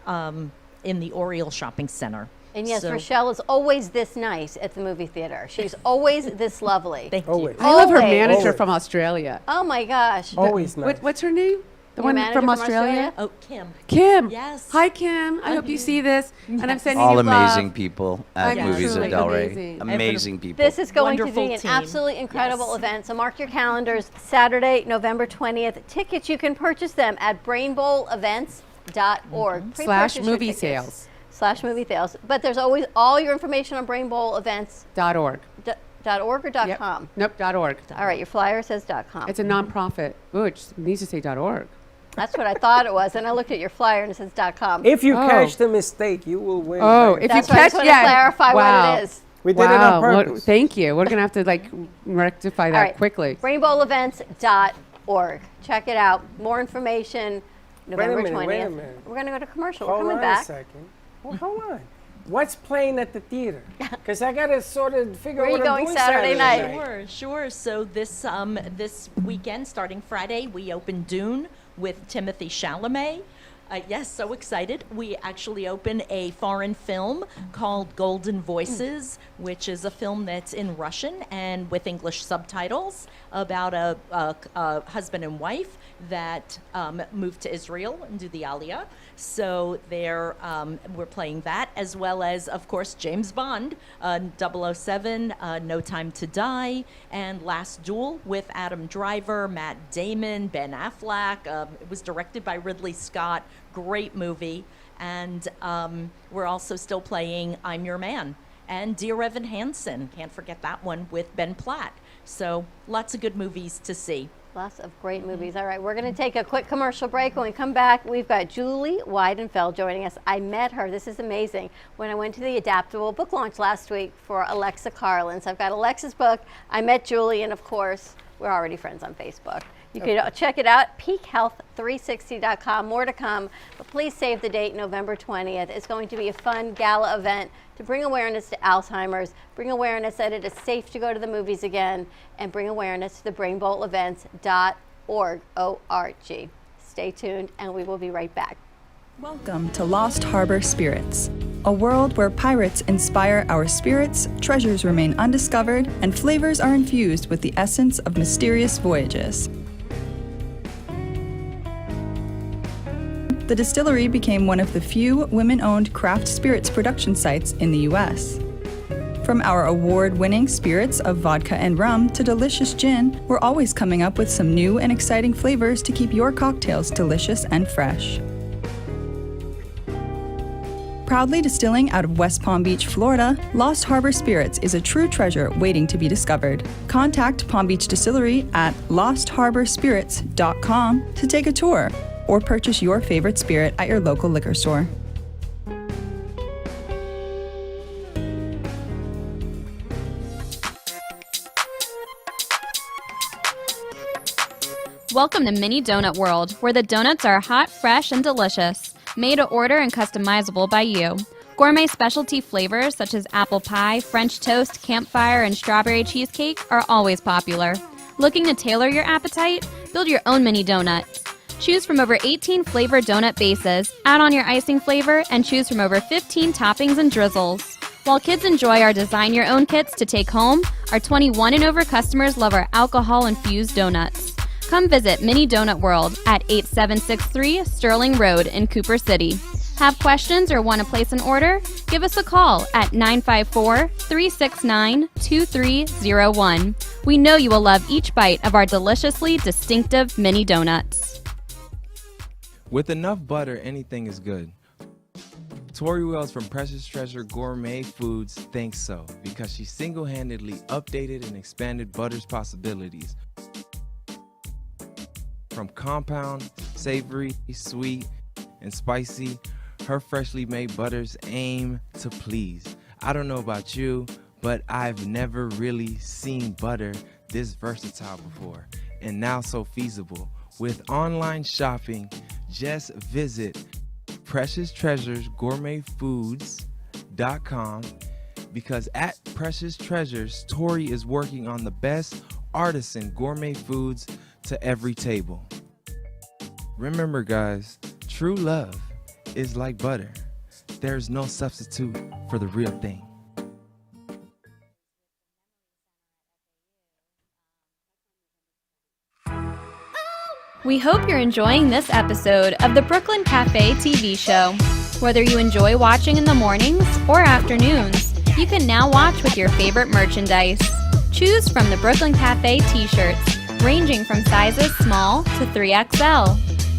in the Oriole Shopping Center. And yes, So- Rochelle is always this nice at the movie theater. She's always this lovely. Thank Always. you. I love her Always. manager Always. from Australia. Oh my gosh. Always nice. What's her name? The Your one manager from Australia? Oh, Kim. Kim. Yes. Hi, Kim. I hope you see this. And I'm sending All you amazing love. people at I'm Movies of truly Delray. amazing. Amazing people. This is going to Wonderful be an team. absolutely incredible Yes. event. So mark your calendars. Saturday, November 20th. Tickets, you can purchase them at brainbowlevents.org. / Pre-purchase your movie tickets. sales. / movie sales. But there's always all your information on brainbowlevents.org .org. or Yep. .com. Nope, .org. All right, your flyer says .com. It's a nonprofit. Ooh, it just needs to say .org. That's what I thought it was. And I looked at your flyer and it says .com. If you Oh. catch the mistake, you will win. Oh, right? if That's you right. I catch, just want to clarify wow. what it is. We did it Wow. on Well, purpose. thank you. We're gonna have to rectify that All right. quickly. Brainbowlevents.org. Check it out. More information November 20th. wait a minute. We're going to go to commercial. We're Hold coming on back. a second. Well, hold on. What's playing at the theater? Because I got to sort of figure Where out are what you I'm going doing Saturday night? Sure. So this weekend, starting Friday, we open Dune with Timothée Chalamet. Yes, so excited. We actually open a foreign film called Golden Voices, which is a film that's in Russian and with English subtitles about a husband and wife that moved to Israel and do the Aliyah. So we're playing that, as well as, of course, James Bond, 007, No Time to Die, and Last Duel with Adam Driver, Matt Damon, Ben Affleck. It was directed by Ridley Scott. Great movie. And we're also still playing I'm Your Man and Dear Evan Hansen. Can't forget that one with Ben Platt. So lots of good movies to see. Lots of great movies. All right, we're going to take a quick commercial break. When we come back, we've got Julie Weidenfeld joining us. I met her. This is amazing. When I went to the Adaptable book launch last week for Alexa Carlin. So I've got Alexa's book. I met Julie, and of course, we're already friends on Facebook. You can check it out, peakhealth360.com. More to come, but please save the date, November 20th. It's going to be a fun gala event to bring awareness to Alzheimer's, bring awareness that it is safe to go to the movies again, and bring awareness to the brainboltevents.org. O-R-G. Stay tuned, and we will be right back. Welcome to Lost Harbor Spirits, a world where pirates inspire our spirits, treasures remain undiscovered, and flavors are infused with the essence of mysterious voyages. The distillery became one of the few women-owned craft spirits production sites in the U.S. From our award-winning spirits of vodka and rum to delicious gin, we're always coming up with some new and exciting flavors to keep your cocktails delicious and fresh. Proudly distilling out of West Palm Beach, Florida, Lost Harbor Spirits is a true treasure waiting to be discovered. Contact Palm Beach Distillery at lostharborspirits.com to take a tour or purchase your favorite spirit at your local liquor store. Welcome to Mini Donut World, where the donuts are hot, fresh, and delicious. Made to order and customizable by you. Gourmet specialty flavors such as apple pie, French toast, campfire, and strawberry cheesecake are always popular. Looking to tailor your appetite? Build your own mini donuts. Choose from over 18 flavored donut bases, add on your icing flavor, and choose from over 15 toppings and drizzles. While kids enjoy our design your own kits to take home, our 21 and over customers love our alcohol-infused donuts. Come visit Mini Donut World at 8763 Sterling Road in Cooper City. Have questions or want to place an order? Give us a call at 954-369-2301. We know you will love each bite of our deliciously distinctive mini donuts. With enough butter, anything is good. Tori Wells from Precious Treasure Gourmet Foods thinks so, because she single-handedly updated and expanded butter's possibilities. From compound, savory, sweet, and spicy, her freshly made butters aim to please. I don't know about you, but I've never really seen butter this versatile before, and now so feasible. With online shopping, just visit PreciousTreasuresGourmetFoods.com, because at Precious Treasures, Tori is working on the best artisan gourmet foods to every table. Remember, guys, true love is like butter. There's no substitute for the real thing. We hope you're enjoying this episode of the Brooklyn Cafe TV show. Whether you enjoy watching in the mornings or afternoons, you can now watch with your favorite merchandise. Choose from the Brooklyn Cafe t-shirts, ranging from sizes small to 3XL.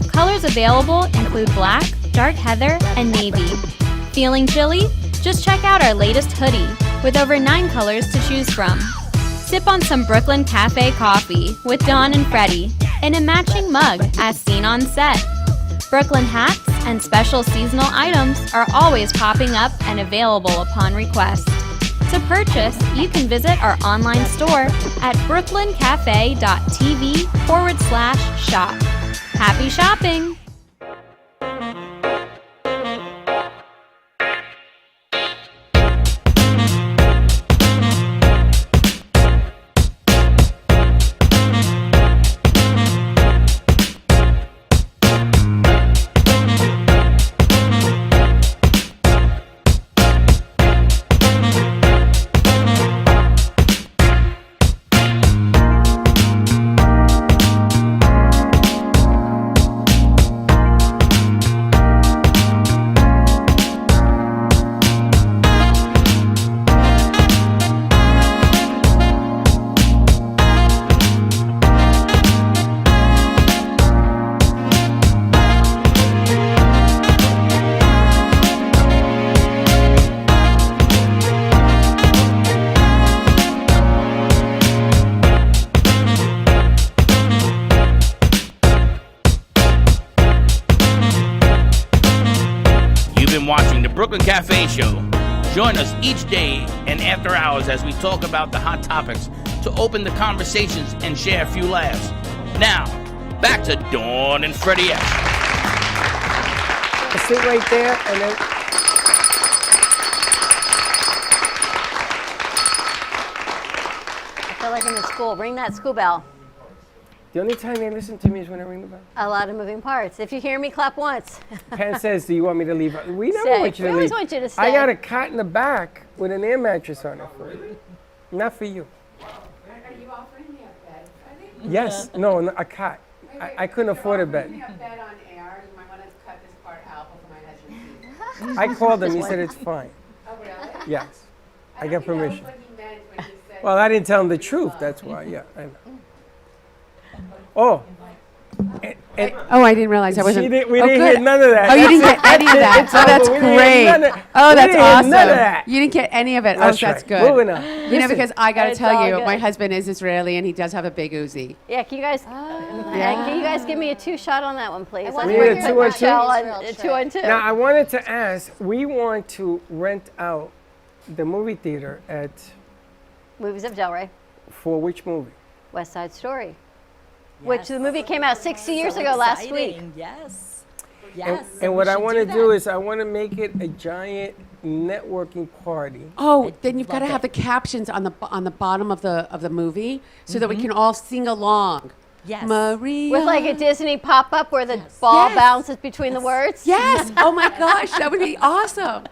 Colors available include black, dark heather, and navy. Feeling chilly? Just check out our latest hoodie with over 9 colors to choose from. Sip on some Brooklyn Cafe coffee with Dawn and Freddie in a matching mug as seen on set. Brooklyn hats and special seasonal items are always popping up and available upon request. To purchase, you can visit our online store at brooklyncafe.tv/shop. Happy shopping! Watching the Brooklyn Cafe Show. Join us each day and after hours as we talk about the hot topics to open the conversations and share a few laughs. Now, back to Dawn and Freddie S. Sit right there, and then I feel like I'm in school. Ring that school bell. the only time they listen to me is when I ring the bell. A lot of moving parts. If you hear me, clap once. Pam says, "Do you want me to leave?" We never Stay. want you We to always leave. want you to I stay. got a cot in the back with an air mattress on it for you. Not for you. Are you offering me a bed, Freddie? Yes. No, a cot. I couldn't afford a bed. A bed on air. You might want to cut this part out before my husband sees it. I called him. He said it's fine. Oh, really? Yes. I got permission. What he meant when he said. Well, I didn't tell him the truth. That's why. Yeah, I know. Oh. Oh, I didn't realize I wasn't. We didn't good. hear none of that. Oh, you didn't That's get any of that. It's Oh, that's over. We didn't hear great. none of- Oh, we that's didn't hear awesome. none of that. You didn't get any of it. That's Oh, that's right. good. Moving on. You know, Listen. because I got to It's tell all you, good. my husband is Israeli and he does have a big Uzi. Yeah, can you guys? Can you guys give me a 2-shot on that one, please? We need a 2-on-2? on 2-on-2. Now, I wanted to ask, we want to rent out the movie theater at, Movies of Delray, for which movie? West Side Story, which the movie came out 60 years ago last week. Yes. And, Yes. and we what I should want to that. do is I want to make it a giant networking party. Oh, then you've got to love have the it. captions on the bottom of the movie so that we can all sing along. Yes. Maria. With like a Disney pop-up where the ball Yes. bounces between the words. Yes. Oh my gosh, that would be awesome.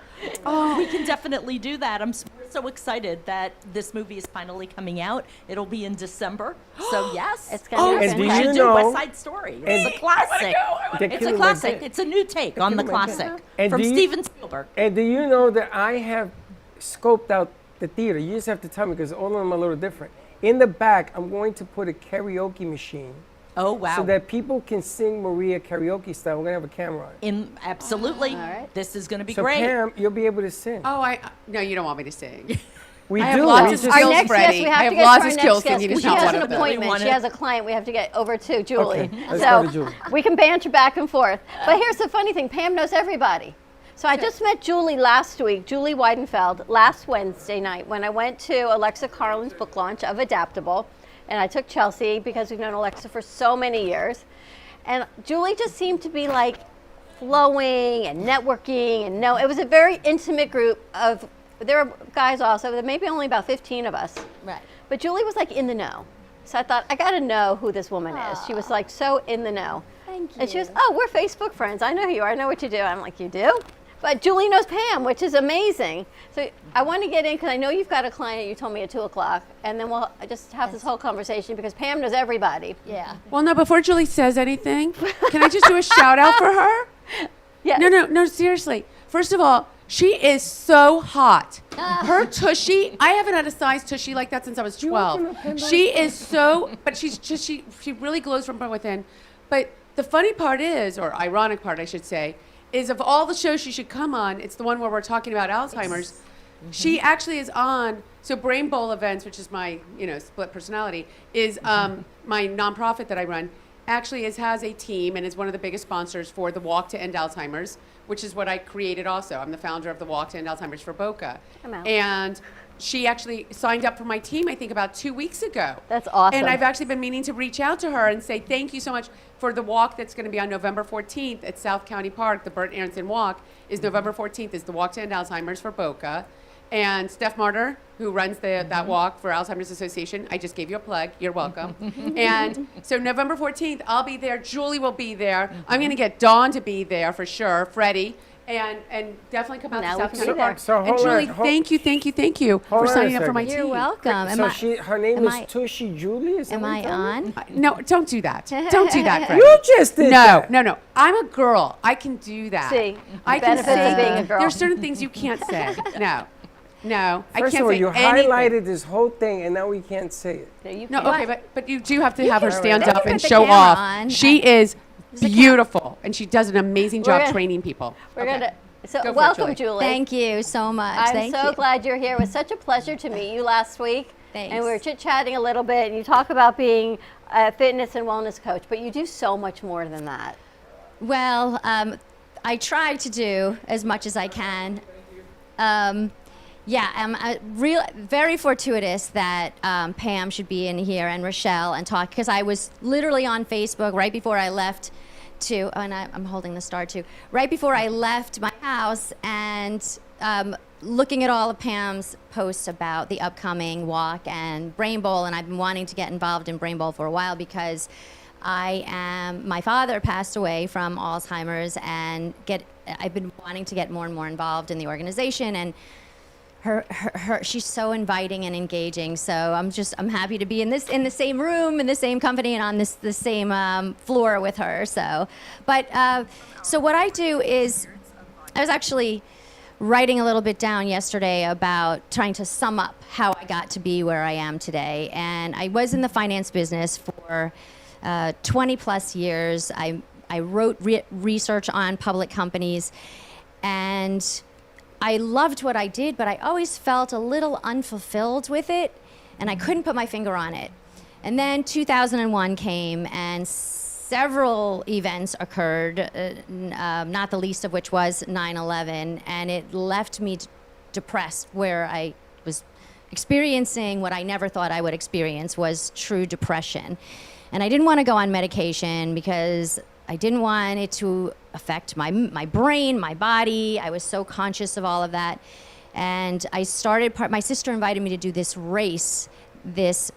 We can definitely do that. We're so excited that this movie is finally coming out. It'll be in December. So yes, It's gonna be And do we you should do know- West Side Story. and- It's a classic. They're It's a killing my classic. bit. It's a new take on the killing my bit. classic And from do you- Steven Spielberg. And do you know that I have scoped out the theater? You just have to tell me because all of them are a little different. In the back, I'm going to put a karaoke machine Oh wow! so that people can sing Maria karaoke style. We're going to have a camera on it. Absolutely. All right. This is going to be So great. Pam, you'll be able to sing. Oh, no, you don't want me to sing. We I do. have lots We of just- Our skills, next Freddie. guest, we have I to have get lots to our of skills, next guest. singing is She not has one an of them. appointment. She has a client we have to get over to, Julie. Okay, let's go to Julie. We can banter back and forth. But here's the funny thing, Pam knows everybody. So I just met Julie last week, Julie Weidenfeld, last Wednesday night when I went to Alexa Carlin's book launch of Adaptable. And I took Chelsea because we've known Alexa for so many years. And Julie just seemed to be like flowing and networking and it was a very intimate group of, there were guys also, there may be only about 15 of us. Right. But Julie was like in the know. So I thought, I gotta know who this woman is. She was like so in the know. Thank And she you. was, oh, we're Facebook friends. I know who you are. I know what you do. I'm like, you do? But Julie knows Pam, which is amazing. So I want to get in because I know you've got a client. You told me at 2:00, and then we'll just have this whole conversation because Pam knows everybody. Yeah. Well, no, before Julie says anything, can I just do a shout out for her? Yeah. No, seriously. First of all, she is so hot. Her tushy, I haven't had a size tushy like that since I was 12. She is so, but she's just, she really glows from within. But the funny part is, or ironic part, I should say, is of all the shows she should come on, it's the one where we're talking about Alzheimer's. She actually is on, so Brain Bowl Events, which is my, split personality, is my nonprofit that I run, actually has a team and is one of the biggest sponsors for the Walk to End Alzheimer's, which is what I created also. I'm the founder of the Walk to End Alzheimer's for Boca. I'm out. And she actually signed up for my team, I think, about 2 weeks ago. That's awesome. And I've actually been meaning to reach out to her and say thank you so much for the walk that's going to be on November 14th at South County Park. The Burt Aronson Walk is November 14th, is the Walk to End Alzheimer's for Boca. And Steph Martyr, who runs that walk for Alzheimer's Association, I just gave you a plug. You're welcome. And so November 14th, I'll be there. Julie will be there. I'm going to get Dawn to be there for sure, Freddie. And definitely come out Now to we South can County be there. Park. So and hold Julie, on, thank you Hold for on a signing up for my second. You're team. welcome. So her name am is I- Tushy Julie? Is that Am what I you told me? on? No, don't do that. Don't do that, Freddie. You just did that. No. I'm a girl. I can do that. See, I can benefits of say being a girl. There's certain things you can't say. No, I First can't of all, say you anything. highlighted this whole thing, and now we can't say it. No, you No, can't. okay, but you do have to have her stand Don't up put and the show camera off. on. She is beautiful, and she does an amazing job gonna- training people. We're Okay. gonna. So Go for it, welcome, Julie. Julie. Thank you so much. I'm Thank so you. glad you're here. It was such a pleasure to meet you last week. Thanks. And we were chit-chatting a little bit, and you talk about being a fitness and wellness coach, but you do so much more than that. Well, I try to do as much as I can. Very fortuitous that Pam should be in here and Rochelle and talk, because I was literally on Facebook right before I left I'm holding the star too, right before I left my house, and looking at all of Pam's posts about the upcoming walk and Brain Bowl, and I've been wanting to get involved in Brain Bowl for a while because my father passed away from Alzheimer's, and I've been wanting to get more and more involved in the organization, and she's so inviting and engaging. So I'm happy to be in the same room, in the same company, and on the same floor with her. So what I do is, I was actually writing a little bit down yesterday about trying to sum up how I got to be where I am today. And I was in the finance business for 20 plus years. I wrote research on public companies, and I loved what I did, but I always felt a little unfulfilled with it, and I couldn't put my finger on it. And then 2001 came, and several events occurred, not the least of which was 9/11, and it left me depressed, where I was experiencing what I never thought I would experience, was true depression. And I didn't want to go on medication because I didn't want it to affect my brain, my body. I was so conscious of all of that. And my sister invited me to do this race, this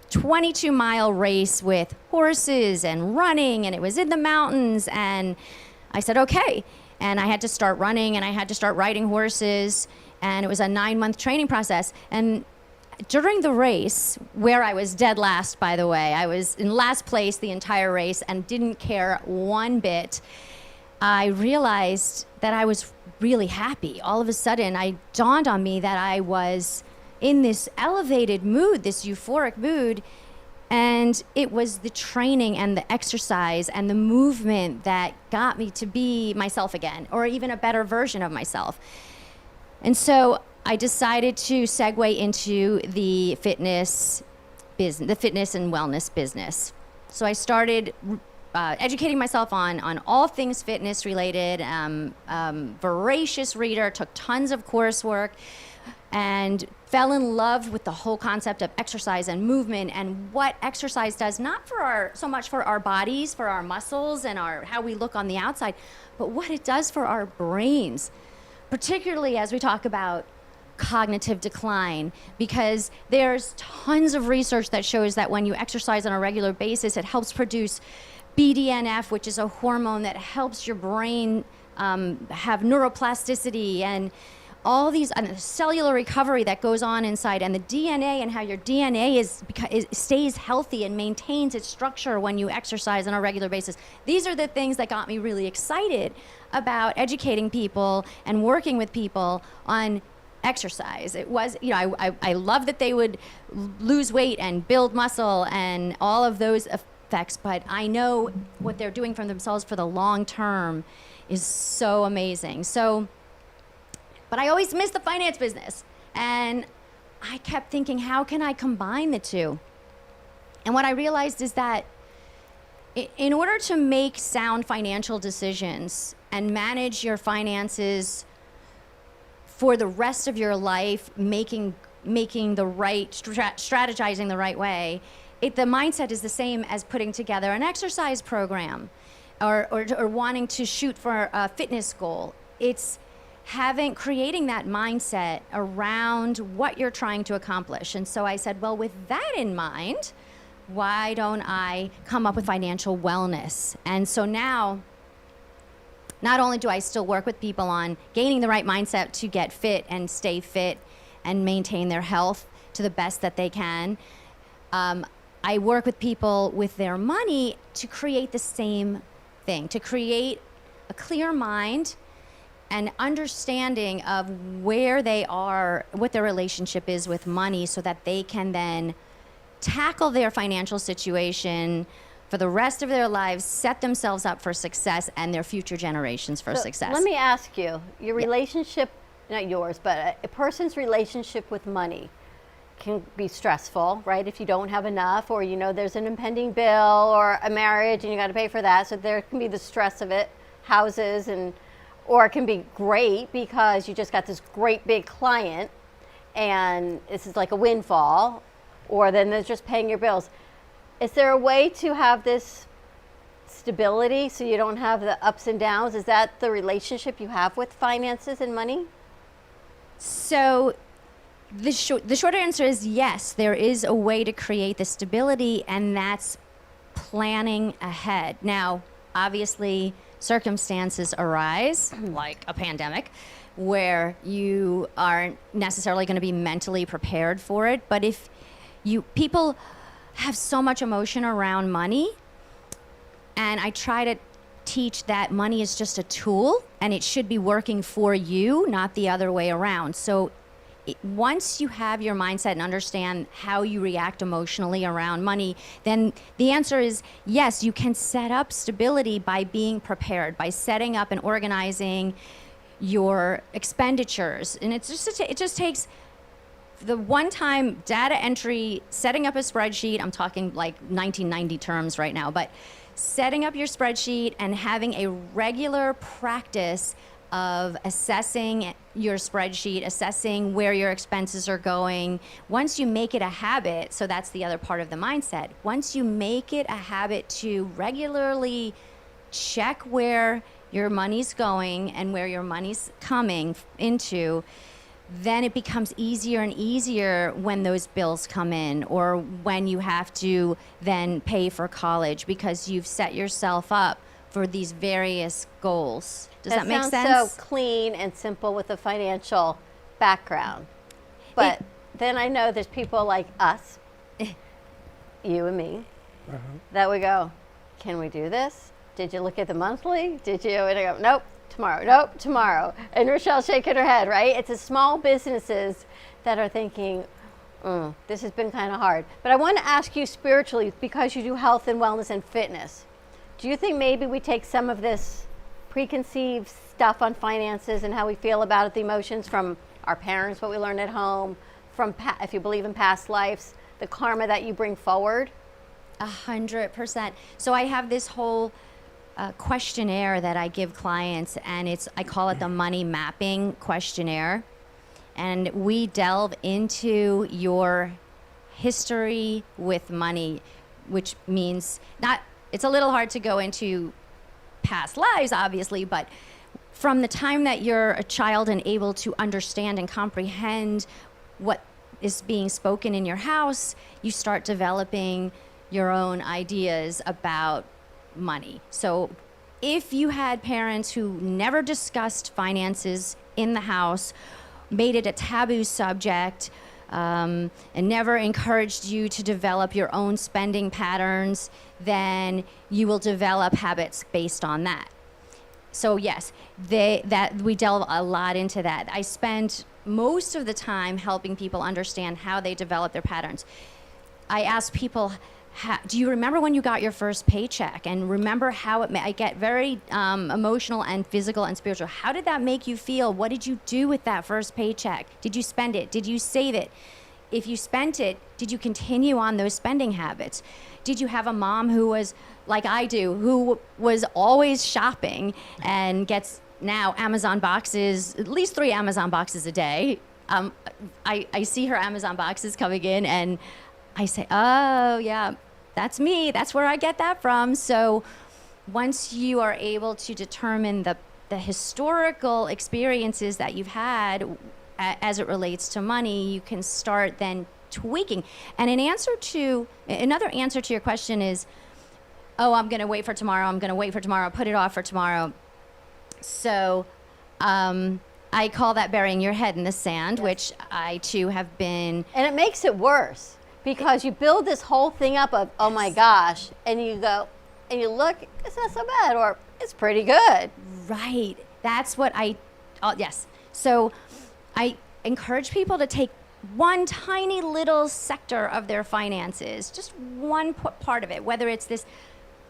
22-mile race with horses and running, and it was in the mountains. And I said, okay. And I had to start running, and I had to start riding horses, and it was a 9-month training process. And during the race, where I was dead last, by the way, I was in last place the entire race and didn't care one bit, I realized that I was really happy. All of a sudden, it dawned on me that I was in this elevated mood, this euphoric mood, and it was the training and the exercise and the movement that got me to be myself again, or even a better version of myself. And so I decided to segue into the fitness and wellness business. So I started educating myself on all things fitness related. Voracious reader, took tons of coursework, and fell in love with the whole concept of exercise and movement, and what exercise does, not so much for our bodies, for our muscles and how we look on the outside, but what it does for our brains, particularly as we talk about cognitive decline, because there's tons of research that shows that when you exercise on a regular basis, it helps produce BDNF, which is a hormone that helps your brain have neuroplasticity, and all these cellular recovery that goes on inside, and the DNA, and how your DNA stays healthy and maintains its structure when you exercise on a regular basis. These are the things that got me really excited about educating people and working with people on exercise. It was, I love that they would lose weight and build muscle and all of those effects, but I know what they're doing for themselves for the long term is so amazing. But I always missed the finance business, and I kept thinking, how can I combine the two? And what I realized is that in order to make sound financial decisions and manage your finances for the rest of your life, making the right, strategizing the right way, the mindset is the same as putting together an exercise program or wanting to shoot for a fitness goal. It's creating that mindset around what you're trying to accomplish. And so I said, well, with that in mind, why don't I come up with financial wellness? And so now, not only do I still work with people on gaining the right mindset to get fit and stay fit and maintain their health to the best that they can, I work with people with their money to create the same thing, to create a clear mind and understanding of where they are, what their relationship is with money, so that they can then tackle their financial situation for the rest of their lives, set themselves up for success, and their future generations for success. Let me ask you, your relationship, not yours, but a person's relationship with money can be stressful, right? If you don't have enough, or there's an impending bill or a marriage and you got to pay for that. So there can be the stress of it, houses, or it can be great because you just got this great big client and this is like a windfall, or then there's just paying your bills. Is there a way to have this stability so you don't have the ups and downs? Is that the relationship you have with finances and money? So the short answer is yes, there is a way to create the stability, and that's planning ahead. Now, obviously, circumstances arise, like a pandemic, where you aren't necessarily going to be mentally prepared for it. But if people have so much emotion around money, and I try to teach that money is just a tool and it should be working for you, not the other way around. So once you have your mindset and understand how you react emotionally around money, then the answer is yes, you can set up stability by being prepared, by setting up and organizing your expenditures. And it just takes the one-time data entry, setting up a spreadsheet. I'm talking like 1990 terms right now, but setting up your spreadsheet and having a regular practice of assessing your spreadsheet, assessing where your expenses are going. Once you make it a habit, so that's the other part of the mindset, once you make it a habit to regularly check where your money's going and where your money's coming into, then it becomes easier and easier when those bills come in, or when you have to then pay for college, because you've set yourself up for these various goals. Does that make sense? That sounds so clean and simple with a financial background. But then I know there's people like us, you and me, that would go, can we do this? Did you look at the monthly? Did you? And I go, nope, tomorrow, nope, tomorrow. And Rochelle's shaking her head, right? It's the small businesses that are thinking, this has been kind of hard. But I want to ask you spiritually, because you do health and wellness and fitness, do you think maybe we take some of this preconceived stuff on finances and how we feel about it, the emotions from our parents, what we learned at home, from if you believe in past lives, the karma that you bring forward? 100%. So I have this whole questionnaire that I give clients, and I call it the money mapping questionnaire. And we delve into your history with money, which means it's a little hard to go into past lives, obviously, but from the time that you're a child and able to understand and comprehend what is being spoken in your house, you start developing your own ideas about money. So if you had parents who never discussed finances in the house, made it a taboo subject, and never encouraged you to develop your own spending patterns, then you will develop habits based on that. So yes, we delve a lot into that. I spend most of the time helping people understand how they develop their patterns. I ask people, do you remember when you got your first paycheck? And remember how I get very emotional and physical and spiritual. How did that make you feel? What did you do with that first paycheck? Did you spend it? Did you save it? If you spent it, did you continue on those spending habits? Did you have a mom who was like I do, who was always shopping and gets now Amazon boxes, at least 3 Amazon boxes a day? I see her Amazon boxes coming in, and I say, oh, yeah, that's me. That's where I get that from. So once you are able to determine the historical experiences that you've had as it relates to money, you can start then tweaking. And another answer to your question is, oh, I'm going to wait for tomorrow, put it off for tomorrow. So I call that burying your head in the sand, yes. Which I too have been. And it makes it worse. Because you build this whole thing up of, oh my gosh, and you go, and you look, it's not so bad, or it's pretty good. Right. That's what yes. So I encourage people to take one tiny little sector of their finances, just one part of it, whether it's this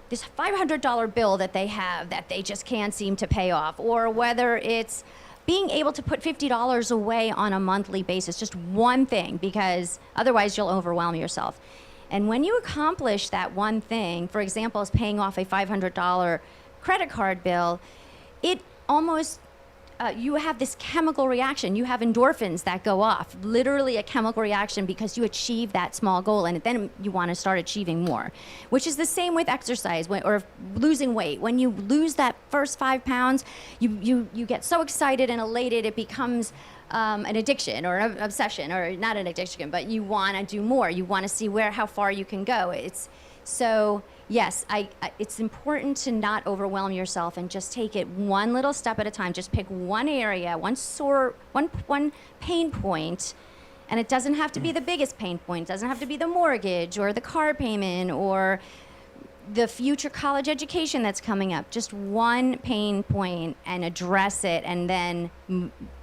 $500 bill that they have that they just can't seem to pay off, or whether it's being able to put $50 away on a monthly basis, just one thing, because otherwise you'll overwhelm yourself. And when you accomplish that one thing, for example, is paying off a $500 credit card bill, it almost you have this chemical reaction. You have endorphins that go off, literally a chemical reaction because you achieve that small goal, and then you want to start achieving more, which is the same with exercise or losing weight. When you lose that first 5 pounds, you get so excited and elated, it becomes an addiction or an obsession, or not an addiction, but you want to do more. You want to see how far you can go. So yes, it's important to not overwhelm yourself and just take it one little step at a time. Just pick one area, one pain point, and it doesn't have to be the biggest pain point. It doesn't have to be the mortgage or the car payment or the future college education that's coming up. Just one pain point and address it, and then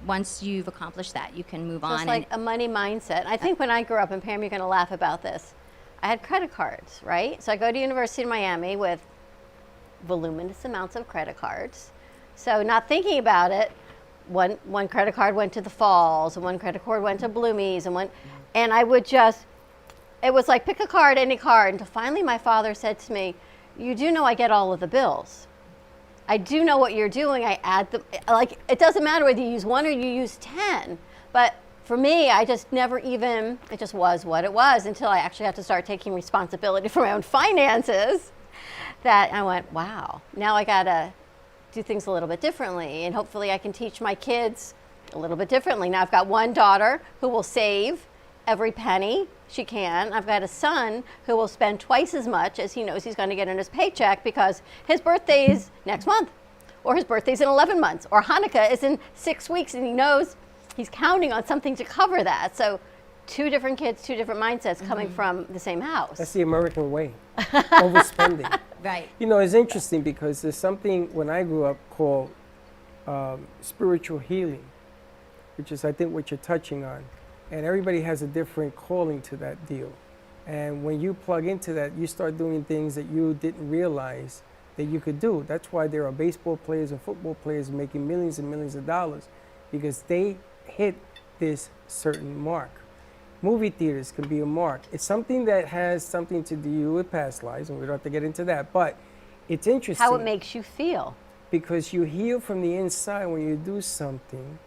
once you've accomplished that, you can move on. It's like a money mindset. I think when I grew up, and Pam, you're going to laugh about this, I had credit cards, right? So I go to University of Miami with voluminous amounts of credit cards. So not thinking about it, one credit card went to the Falls, and one credit card went to Bloomies, and I would just, it was like pick a card, any card, until finally my father said to me, you do know I get all of the bills. I do know what you're doing. I add them, like, it doesn't matter whether you use 1 or you use 10, but for me, I just never even, it just was what it was until I actually had to start taking responsibility for my own finances, that I went, wow, now I gotta do things a little bit differently, and hopefully I can teach my kids a little bit differently. Now I've got one daughter who will save every penny she can. I've got a son who will spend twice as much as he knows he's gonna get in his paycheck because his birthday is next month, or his birthday's in 11 months, or Hanukkah is in 6 weeks, and he knows he's counting on something to cover that. So 2 different kids, 2 different mindsets coming from the same house. That's the American way, overspending. Right. You know, it's interesting because there's something when I grew up called spiritual healing, which is I think what you're touching on. And everybody has a different calling to that deal. And when you plug into that, you start doing things that you didn't realize that you could do. That's why there are baseball players and football players making millions and millions of dollars, because they hit this certain mark. Movie theaters can be a mark. It's something that has something to do with past lives, and we don't have to get into that, but it's interesting. How it makes you feel. Because you heal from the inside when you do something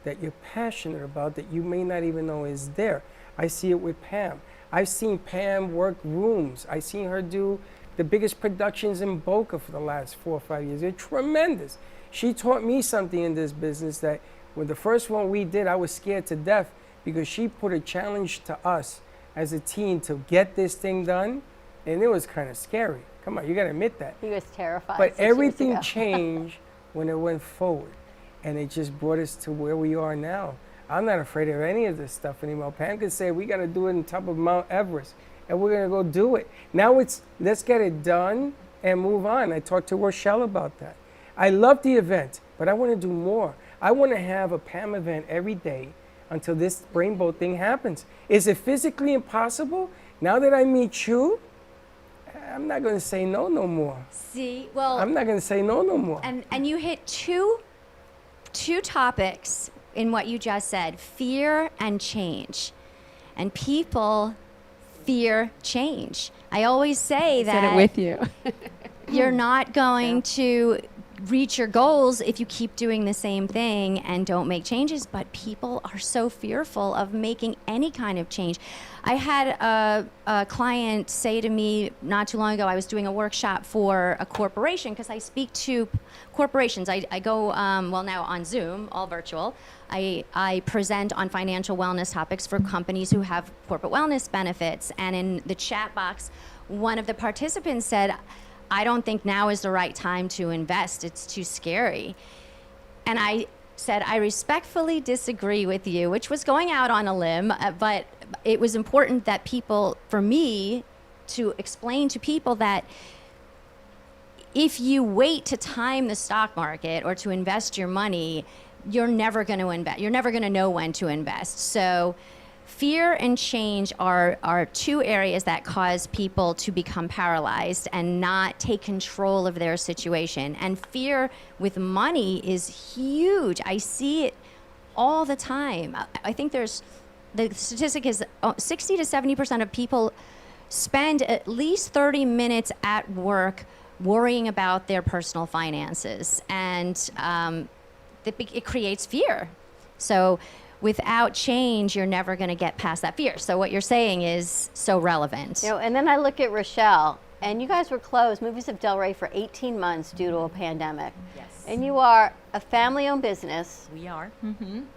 that you're passionate about that you may not even know is there. I see it with Pam. I've seen Pam work rooms. I've seen her do the biggest productions in Boca for the last 4 or 5 years. They're tremendous. She taught me something in this business that when the first one we did, I was scared to death because she put a challenge to us as a team to get this thing done, and it was kind of scary. Come on, you got to admit that. He was terrified. But 6 years everything ago. changed when it went forward, and it just brought us to where we are now. I'm not afraid of any of this stuff anymore. Pam could say we got to do it on top of Mount Everest, and we're going to go do it. Now it's let's get it done and move on. I talked to Rochelle about that. I love the event, but I want to do more. I want to have a Pam event every day until this rainbow thing happens. Is it physically impossible? Now that I meet you, I'm not going to say no more. See, well, I'm not going to say no more. And you hit two topics in what you just said: fear and change. And people fear change. I always say that. Said it with you. You're not going to reach your goals if you keep doing the same thing and don't make changes, but people are so fearful of making any kind of change. I had a client say to me not too long ago, I was doing a workshop for a corporation because I speak to corporations. I go, well, now on Zoom, all virtual. I present on financial wellness topics for companies who have corporate wellness benefits. And in the chat box, one of the participants said, I don't think now is the right time to invest. It's too scary. And I said, I respectfully disagree with you, which was going out on a limb, but it was important that people, for me, to explain to people that if you wait to time the stock market or to invest your money, you're never going to invest. You're never going to know when to invest. So fear and change are 2 areas that cause people to become paralyzed and not take control of their situation. And fear with money is huge. I see it all the time. I think the statistic is 60 to 70% of people spend at least 30 minutes at work worrying about their personal finances. And it creates fear. So without change, you're never going to get past that fear. So what you're saying is so relevant. You know, and then I look at Rochelle, and you guys were closed, Movies of Delray, for 18 months due to a pandemic. Yes. And you are a family-owned business. We are.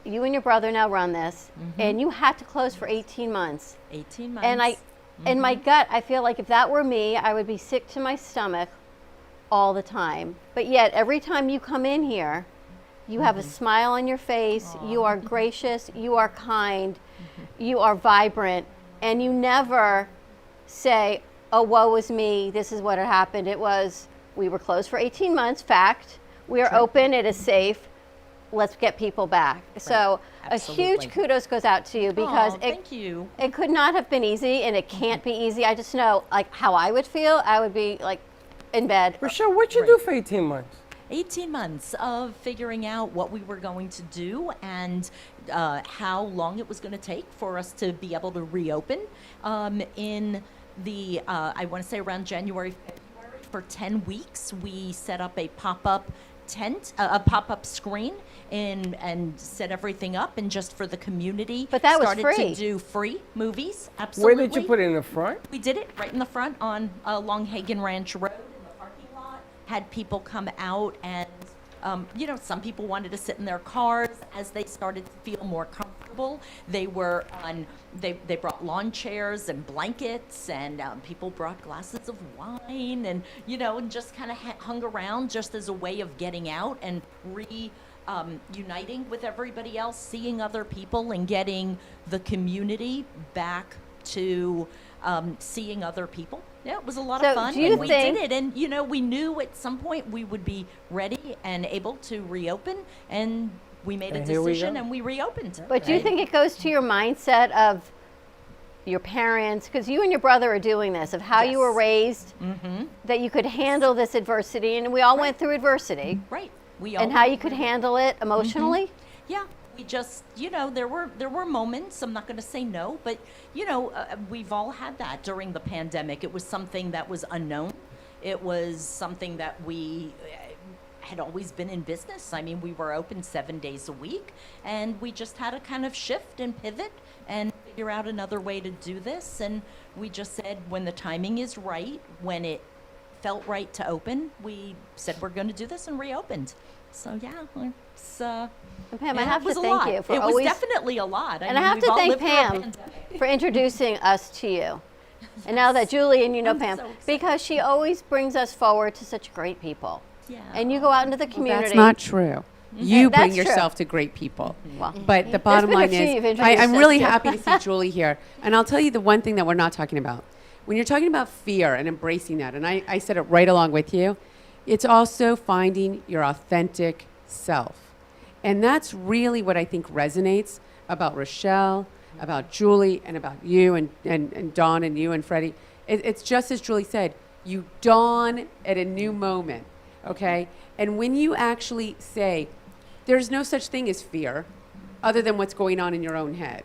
You and your brother now run this, and you had to close for 18 months. 18 months. And in my gut, I feel like if that were me, I would be sick to my stomach all the time. But yet, every time you come in here, you have a smile on your face, you are gracious, you are kind, you are vibrant, and you never say, oh, woe is me, this is what had happened. It was, we were closed for 18 months, fact. We are open, it is safe. Let's get people back. So a huge kudos goes out to you because thank you. It could not have been easy, and it can't be easy. I just know like how I would feel. I would be like in bed. Rochelle, what'd you do for 18 months? 18 months of figuring out what we were going to do and how long it was going to take for us to be able to reopen. In the, I want to say around January, February, for 10 weeks, we set up a pop-up tent, a pop-up screen, and set everything up, and just for the community. But that was started free. to do free movies. Absolutely. Where did you put it, in the front? We did it right in the front on along Hagen Ranch Road in the parking lot. Had people come out and, you know, some people wanted to sit in their cars as they started to feel more comfortable. They were on, they brought lawn chairs and blankets, and people brought glasses of wine, and, you know, and just kind of hung around just as a way of getting out and uniting with everybody else, seeing other people, and getting the community back to seeing other people. Yeah, it was a lot of fun, and we did it. And, you know, we knew at some point we would be ready and able to reopen, and we made a decision and we reopened. But do you think it goes to your mindset of your parents, because you and your brother are doing this, of how you were raised, that you could handle this adversity, and we all went through adversity. Right. And how you could handle it emotionally? Yeah, we just, you know, there were moments, I'm not going to say no, but, you know, we've all had that during the pandemic. It was something that was unknown. It was something that we had always been in business. I mean, we were open 7 days a week, and we just had to kind of shift and pivot and figure out another way to do this. And we just said, when the timing is right, when it felt right to open, we said we're going to do this, and reopened. So yeah, it's Pam, I have to thank you for it always, was definitely a lot. And I have to thank Pam for introducing us to you. And now that Julie and you know Pam, because she always brings us forward to such great people. Yeah. And you go out into the community. That's not true. You That's bring yourself to great people. Well, But the bottom been a line few you've is, introduced I'm us really to. happy to see Julie here. And I'll tell you the one thing that we're not talking about. When you're talking about fear and embracing that, and I said it right along with you, it's also finding your authentic self. And that's really what I think resonates about Rochelle, about Julie, and about you, and Dawn, and you, and Freddie. It's just as Julie said, you dawn at a new moment, okay? And when you actually say, there's no such thing as fear other than what's going on in your own head.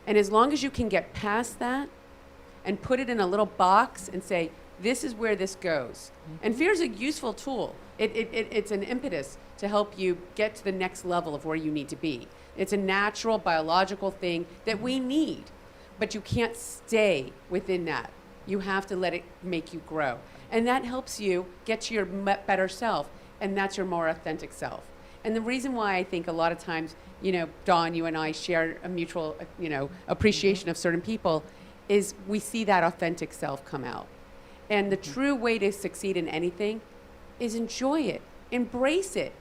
And as long as you can get past that and put it in a little box and say, this is where this goes. And fear is a useful tool. It's an impetus to help you get to the next level of where you need to be. It's a natural biological thing that we need, but you can't stay within that. You have to let it make you grow. And that helps you get to your better self, and that's your more authentic self. And the reason why I think a lot of times, you know, Dawn, you and I share a mutual, you know, appreciation of certain people is we see that authentic self come out. And the true way to succeed in anything is enjoy it, embrace it.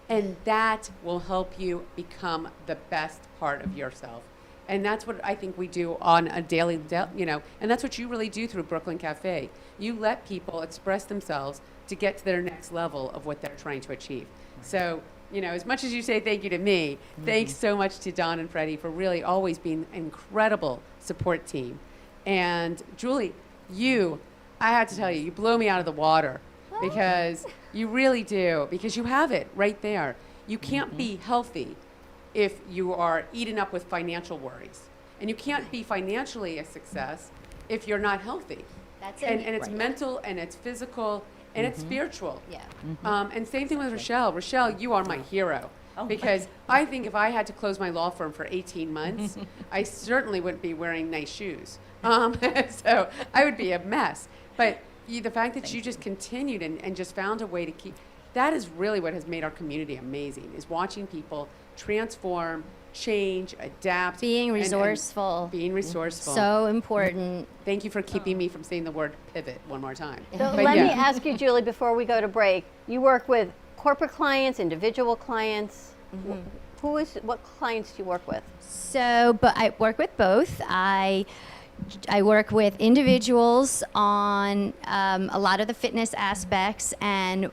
And that will help you become the best part of yourself. And that's what I think we do on a daily, you know, and that's what you really do through Brooklyn Cafe. You let people express themselves to get to their next level of what they're trying to achieve. So, you know, as much as you say thank you to me, thanks so much to Dawn and Freddie for really always being an incredible support team. And Julie, I have to tell you, you blow me out of the water because you really do, because you have it right there. You can't be healthy if you are eaten up with financial worries. And you can't be financially a success if you're not healthy. That's it. And it's mental, and it's physical, and it's spiritual. Yeah. And same thing with Rochelle. Rochelle, you are my hero. Because I think if I had to close my law firm for 18 months, I certainly wouldn't be wearing nice shoes. So I would be a mess. But the fact that you just continued and just found a way to keep, that is really what has made our community amazing, is watching people transform, change, adapt. Being and resourceful. being resourceful. So important. Thank you for keeping me from saying the word pivot one more time. So But let yeah. me ask you, Julie, before we go to break. You work with corporate clients, individual clients. What clients do you work with? So, but I work with both. I work with individuals on a lot of the fitness aspects, and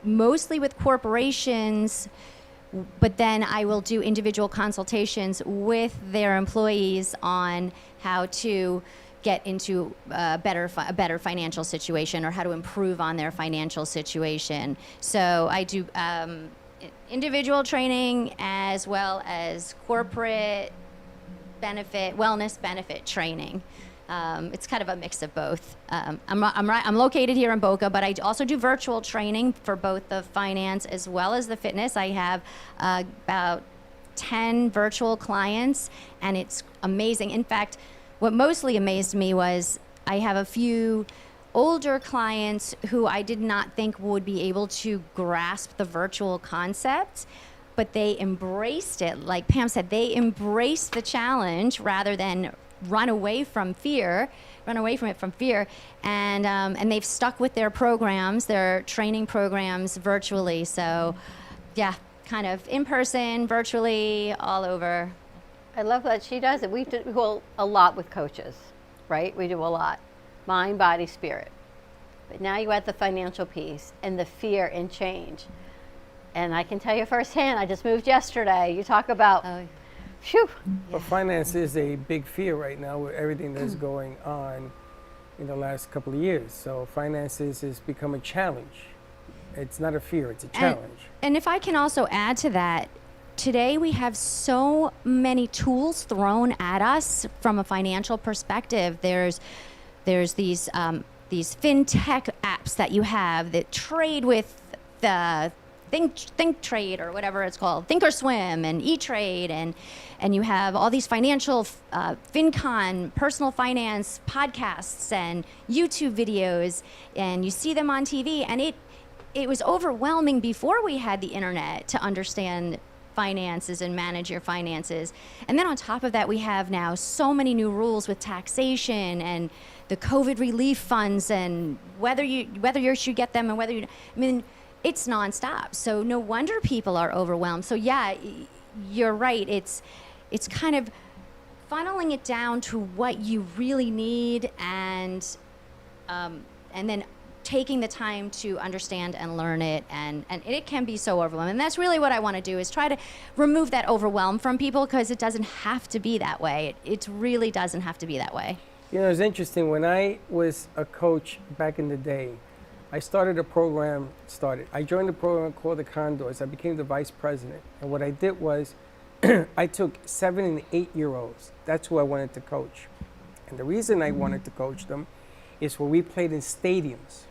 mostly with corporations, but then I will do individual consultations with their employees on how to get into a better financial situation, or how to improve on their financial situation. So I do individual training as well as corporate wellness benefit training. It's kind of a mix of both. I'm located here in Boca, but I also do virtual training for both the finance as well as the fitness. I have about 10 virtual clients, and it's amazing. In fact, what mostly amazed me was I have a few older clients who I did not think would be able to grasp the virtual concept, but they embraced it. Like Pam said, they embraced the challenge rather than run away from it from fear, and they've stuck with their programs, their training programs virtually. So yeah, kind of in person, virtually, all over. I love that she does it. We do a lot with coaches, right? We do a lot. Mind, body, spirit. But now you add the financial piece and the fear and change. And I can tell you firsthand, I just moved yesterday. You talk about, phew. But finance is a big fear right now with everything that's going on in the last couple of years. So finances has become a challenge. It's not a fear, it's a challenge. And if I can also add to that, today we have so many tools thrown at us from a financial perspective. There's these fintech apps that you have that trade with the Think Trade, or whatever it's called, Thinkorswim and E-Trade, and you have all these financial FinCon, personal finance podcasts and YouTube videos, and you see them on TV, and it was overwhelming before we had the internet to understand finances and manage your finances. And then on top of that, we have now so many new rules with taxation and the COVID relief funds, and whether you should get them and whether you, I mean, it's nonstop. So no wonder people are overwhelmed. So yeah, you're right. It's kind of funneling it down to what you really need, and then taking the time to understand and learn it, and it can be so overwhelming. And that's really what I want to do, is try to remove that overwhelm from people, because it doesn't have to be that way. It really doesn't have to be that way. You know, it's interesting. When I was a coach back in the day, I started a program. I joined a program called the Condors. I became the vice president. And what I did was I took 7 and 8-year-olds. That's who I wanted to coach. And the reason I wanted to coach them is when we played in stadiums.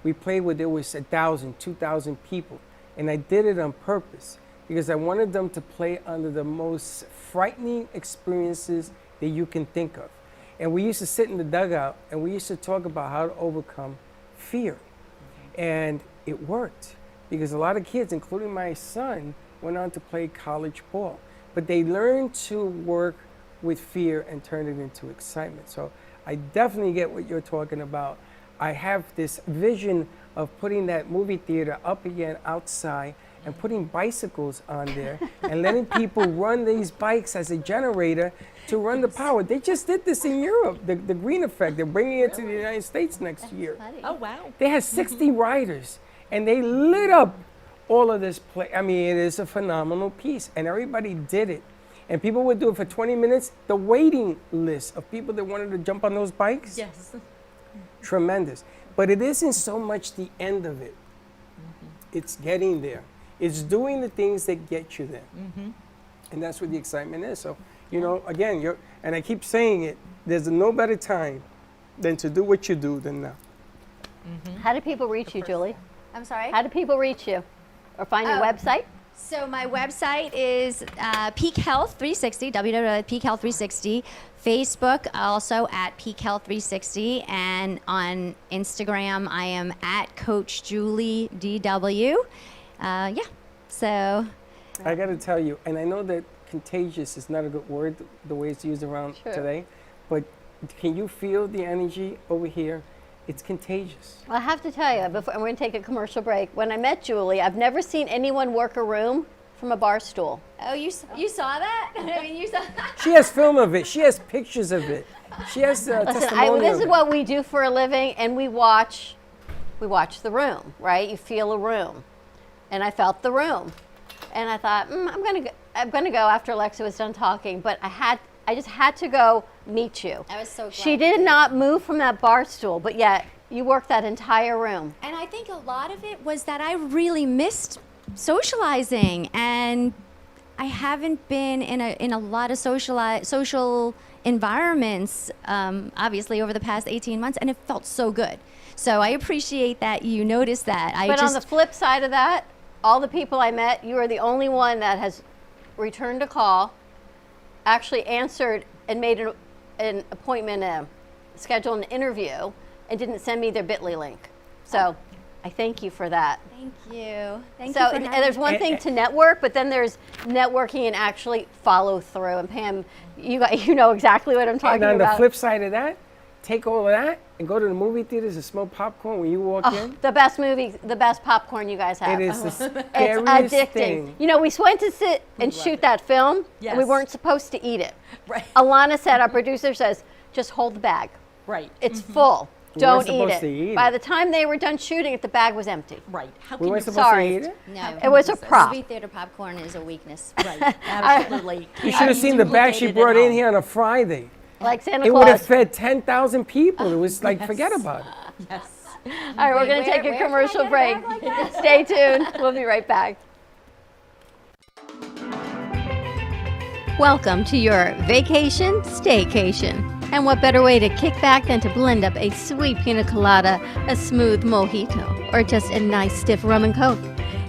We played where there was 1,000, 2,000 people. And I did it on purpose because I wanted them to play under the most frightening experiences that you can think of. And we used to sit in the dugout and we used to talk about how to overcome fear. And it worked, because a lot of kids, including my son, went on to play college ball. But they learned to work with fear and turn it into excitement. So I definitely get what you're talking about. I have this vision of putting that movie theater up again outside and putting bicycles on there and letting people run these bikes as a generator to run the power. They just did this in Europe, the green effect. They're bringing it to the United States next year. Oh, wow. They had 60 riders, and they lit up all of this place. I mean, it is a phenomenal piece, and everybody did it. And people would do it for 20 minutes. The waiting list of people that wanted to jump on those bikes, Yes. tremendous. But it isn't so much the end of it. It's getting there. It's doing the things that get you there. And that's what the excitement is. So, you know, again, and I keep saying it, there's no better time than to do what you do than now. How do people reach you, Julie? I'm sorry? How do people reach you? Or find your website? So my website is Peak Health 360, www.peakhealth360. Facebook also at Peak Health 360, and on Instagram I am at Coach Julie DW. So I got to tell you, and I know that contagious is not a good word the way it's used around today, but can you feel the energy over here? It's contagious. Well, I have to tell you, before, we're going to take a commercial break. When I met Julie, I've never seen anyone work a room from a bar stool. Oh, you saw that? I mean, you saw. She has film of it. She has pictures of it. She has Listen, testimonial. this of is it. what we do for a living, and we watch the room, right? You feel a room, and I felt the room, and I thought, I'm gonna go after Alexa was done talking, but I just had to go meet you. I was so glad. She did not move from that bar stool, but yet you worked that entire room. And I think a lot of it was that I really missed socializing, and I haven't been in a lot of social environments, obviously over the past 18 months, and it felt so good. So I appreciate that you noticed that. But on the flip side of that, all the people I met, you are the only one that has returned a call, actually answered and made an appointment, scheduled an interview, and didn't send me their Bitly link. So I thank you for that. Thank you. Thank So you for and having there's me. one thing to network, but then there's networking and actually follow through. And Pam, you know exactly what I'm talking And on about. the flip side of that, take all of that and go to the movie theaters and smoke popcorn when you walk in. The best movie, the best popcorn you guys have. It is the It's scariest addicting. thing. You know, we went to sit and shoot that film, and we Yes. weren't supposed to eat it. Right. Alana said, our producer says, just hold the bag. Right. It's full. We Don't weren't eat supposed it. to eat By it. the time they were done shooting it, the bag was empty. Right. How We can you? weren't supposed Sorry. to eat it? No. It was a prop. Movie theater popcorn is a weakness. Right. Absolutely. You should have seen the bag she brought in here on a Friday. Like Santa It would have Claus. fed 10,000 people. It was like, forget about it. Yes. All right, we're going to take a commercial break. Stay tuned. We'll be right back. Welcome to your vacation staycation. And what better way to kick back than to blend up a sweet pina colada, a smooth mojito, or just a nice stiff rum and coke?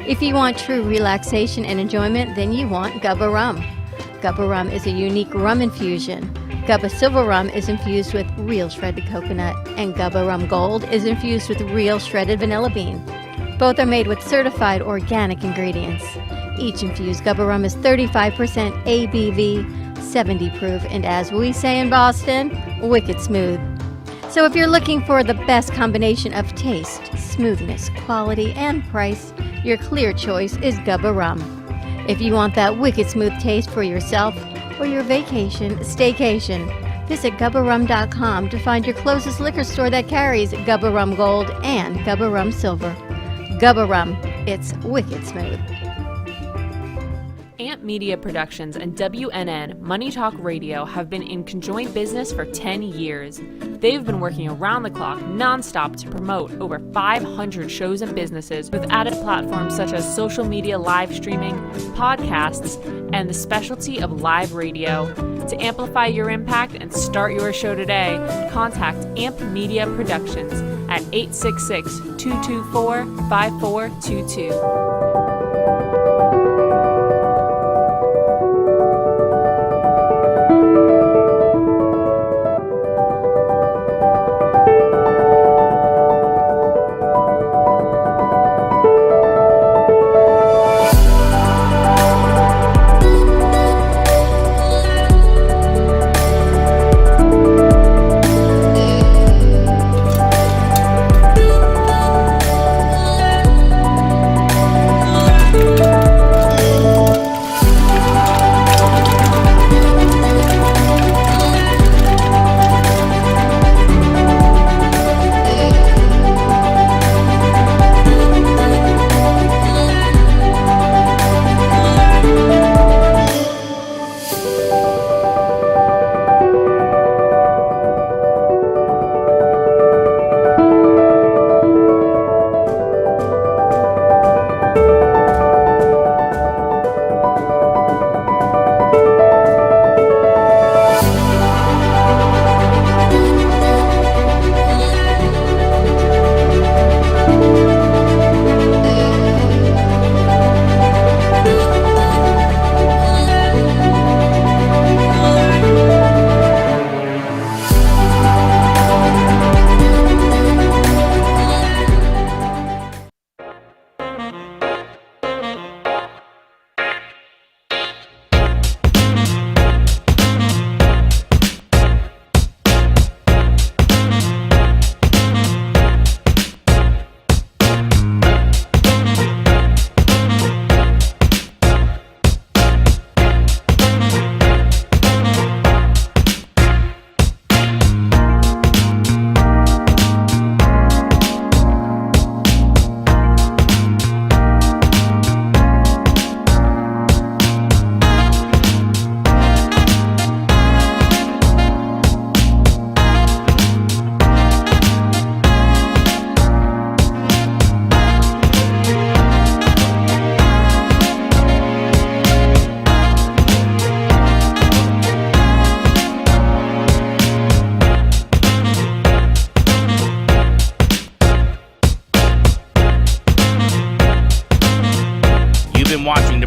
If you want true relaxation and enjoyment, then you want Gubba Rum. Gubba Rum is a unique rum infusion. Gubba Silver Rum is infused with real shredded coconut, and Gubba Rum Gold is infused with real shredded vanilla bean. Both are made with certified organic ingredients. Each infused Gubba Rum is 35% ABV, 70 proof, and as we say in Boston, wicked smooth. So if you're looking for the best combination of taste, smoothness, quality, and price, your clear choice is Gubba Rum. If you want that wicked smooth taste for yourself or your vacation staycation, visit gubbarum.com to find your closest liquor store that carries Gubba Rum Gold and Gubba Rum Silver. Gubba Rum, it's wicked smooth. Amp Media Productions and WNN Money Talk Radio have been in conjoint business for 10 years. They've been working around the clock nonstop to promote over 500 shows and businesses with added platforms such as social media live streaming, podcasts, and the specialty of live radio. To amplify your impact and start your show today, contact Amp Media Productions at 866-224-5422.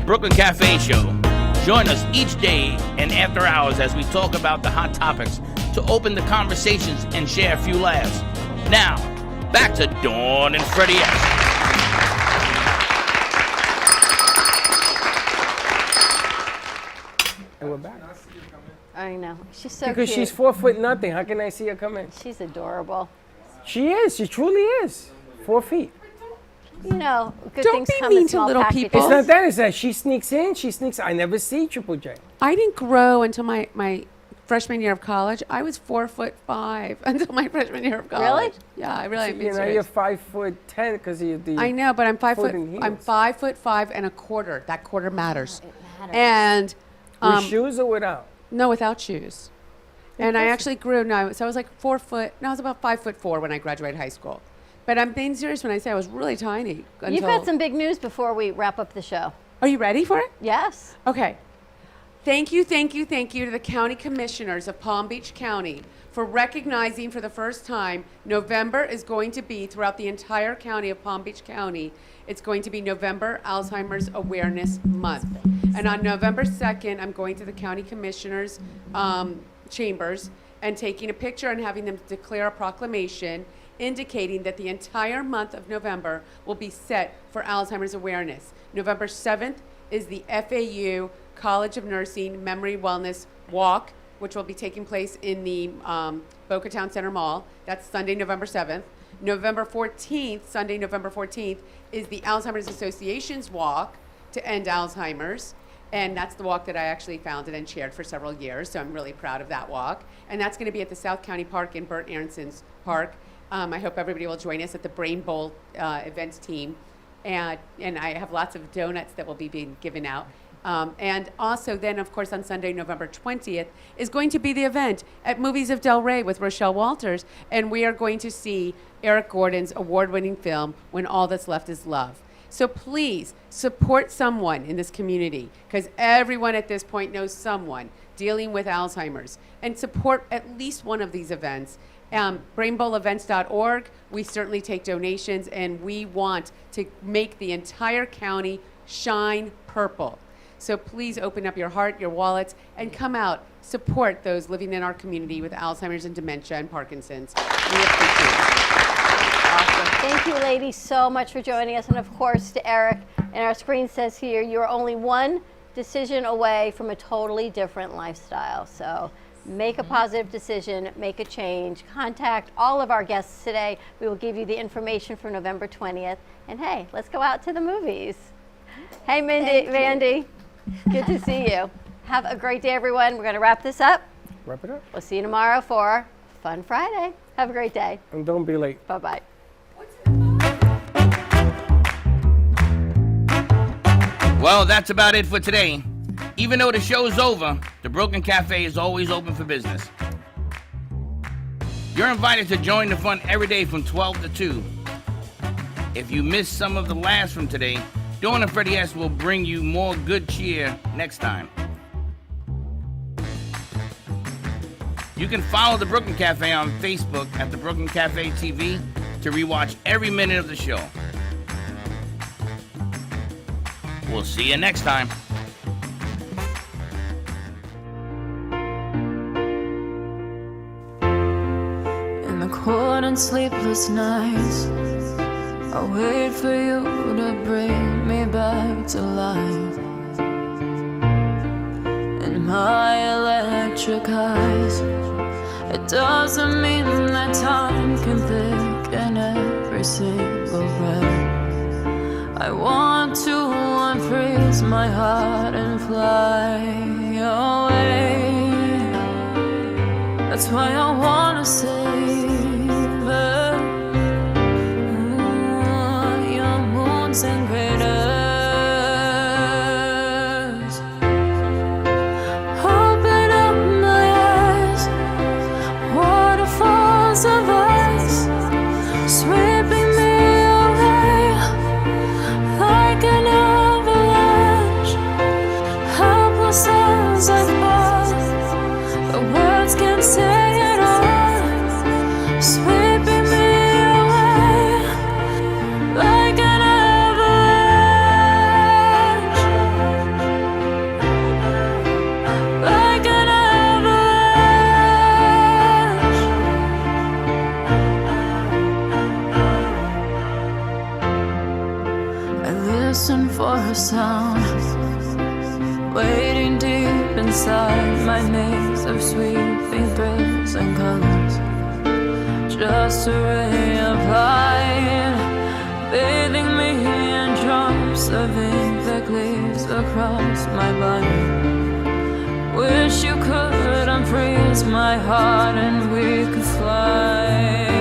Brooklyn Cafe Show. Join us each day and after hours as we talk about the hot topics to open the conversations and share a few laughs. Now, back to Dawn and Freddie S. And we're back. I know. She's so Because cute. she's 4 foot nothing. How can I see her come in? She's adorable. She is. She truly is. 4 feet. You know, good Don't things be come mean in to small little packages. people. It's not that. It's that she sneaks in. She sneaks. I never see Triple J. I didn't grow until my freshman year of college. I was 4'5" until my freshman year of college. Really? Yeah, I really. You know, you're 5'10" because of the. I know, but I'm 5 foot foot. in I'm heels. 5'5" and a quarter. That quarter matters. It matters. And With shoes or without? no, without shoes. And I actually grew. No, so I was like 4 foot. No, I was about 5'4" when I graduated high school. But I'm being serious when I say I was really tiny. You've got some big news before we wrap up the show. Are you ready for it? Yes. Okay. Thank you to the county commissioners of Palm Beach County for recognizing for the first time November is going to be throughout the entire county of Palm Beach County. It's going to be November Alzheimer's Awareness Month. And on November 2nd, I'm going to the county commissioners' chambers and taking a picture and having them declare a proclamation indicating that the entire month of November will be set for Alzheimer's awareness. November 7th is the FAU College of Nursing Memory Wellness Walk, which will be taking place in the Boca Town Center Mall. That's Sunday, November 7th. November 14th, Sunday, November 14th, is the Alzheimer's Association's Walk to End Alzheimer's. And that's the walk that I actually founded and chaired for several years, so I'm really proud of that walk. And that's going to be at the South County Park in Burt Aronson's Park. I hope everybody will join us at the Brain Bowl events team. And I have lots of donuts that will be being given out. And also then, of course, on Sunday, November 20th, is going to be the event at Movies of Delray with Rochelle Walker. And we are going to see Eric Gordon's award-winning film, When All That's Left Is Love. So please support someone in this community, because everyone at this point knows someone dealing with Alzheimer's, and support at least one of these events. BrainBowlEvents.org, we certainly take donations, and we want to make the entire county shine purple. So please open up your heart, your wallets, and come out, support those living in our community with Alzheimer's and dementia and Parkinson's. We appreciate it. Awesome. Thank you, ladies, so much for joining us. And of course, to Eric, and our screen says here, you're only one decision away from a totally different lifestyle. So make a positive decision, make a change. Contact all of our guests today. We will give you the information for November 20th. And hey, let's go out to the movies. Hey, Mandy, good to see you. Have a great day, everyone. We're going to wrap this up. Wrap it up. We'll see you tomorrow for Fun Friday. Have a great day. And don't be late. Bye-bye. Well, that's about it for today. Even though the show's over, the Brooklyn Cafe is always open for business. You're invited to join the fun every day from 12 to 2. If you missed some of the laughs from today, Dawn and Freddie S. will bring you more good cheer next time. You can follow the Brooklyn Cafe on Facebook at the Brooklyn Cafe TV to rewatch every minute of the show. We'll see you next time. In the cold and sleepless nights, I wait for you to bring me back to life. In my electric eyes, it doesn't mean that time can thicken every single breath. I want to unfreeze my heart and fly away. That's why I wanna save her. Your moons and craters. Open up my eyes, waterfalls of ice, sweeping me away like an avalanche. Helpless as I fall, the words can't say it all. Sweet for a sound, waiting deep inside my maze of sweeping thrills and colors. Just a ray of light, bathing me in drops of ink that glaze across my body. Wish you could unfreeze my heart and we could fly.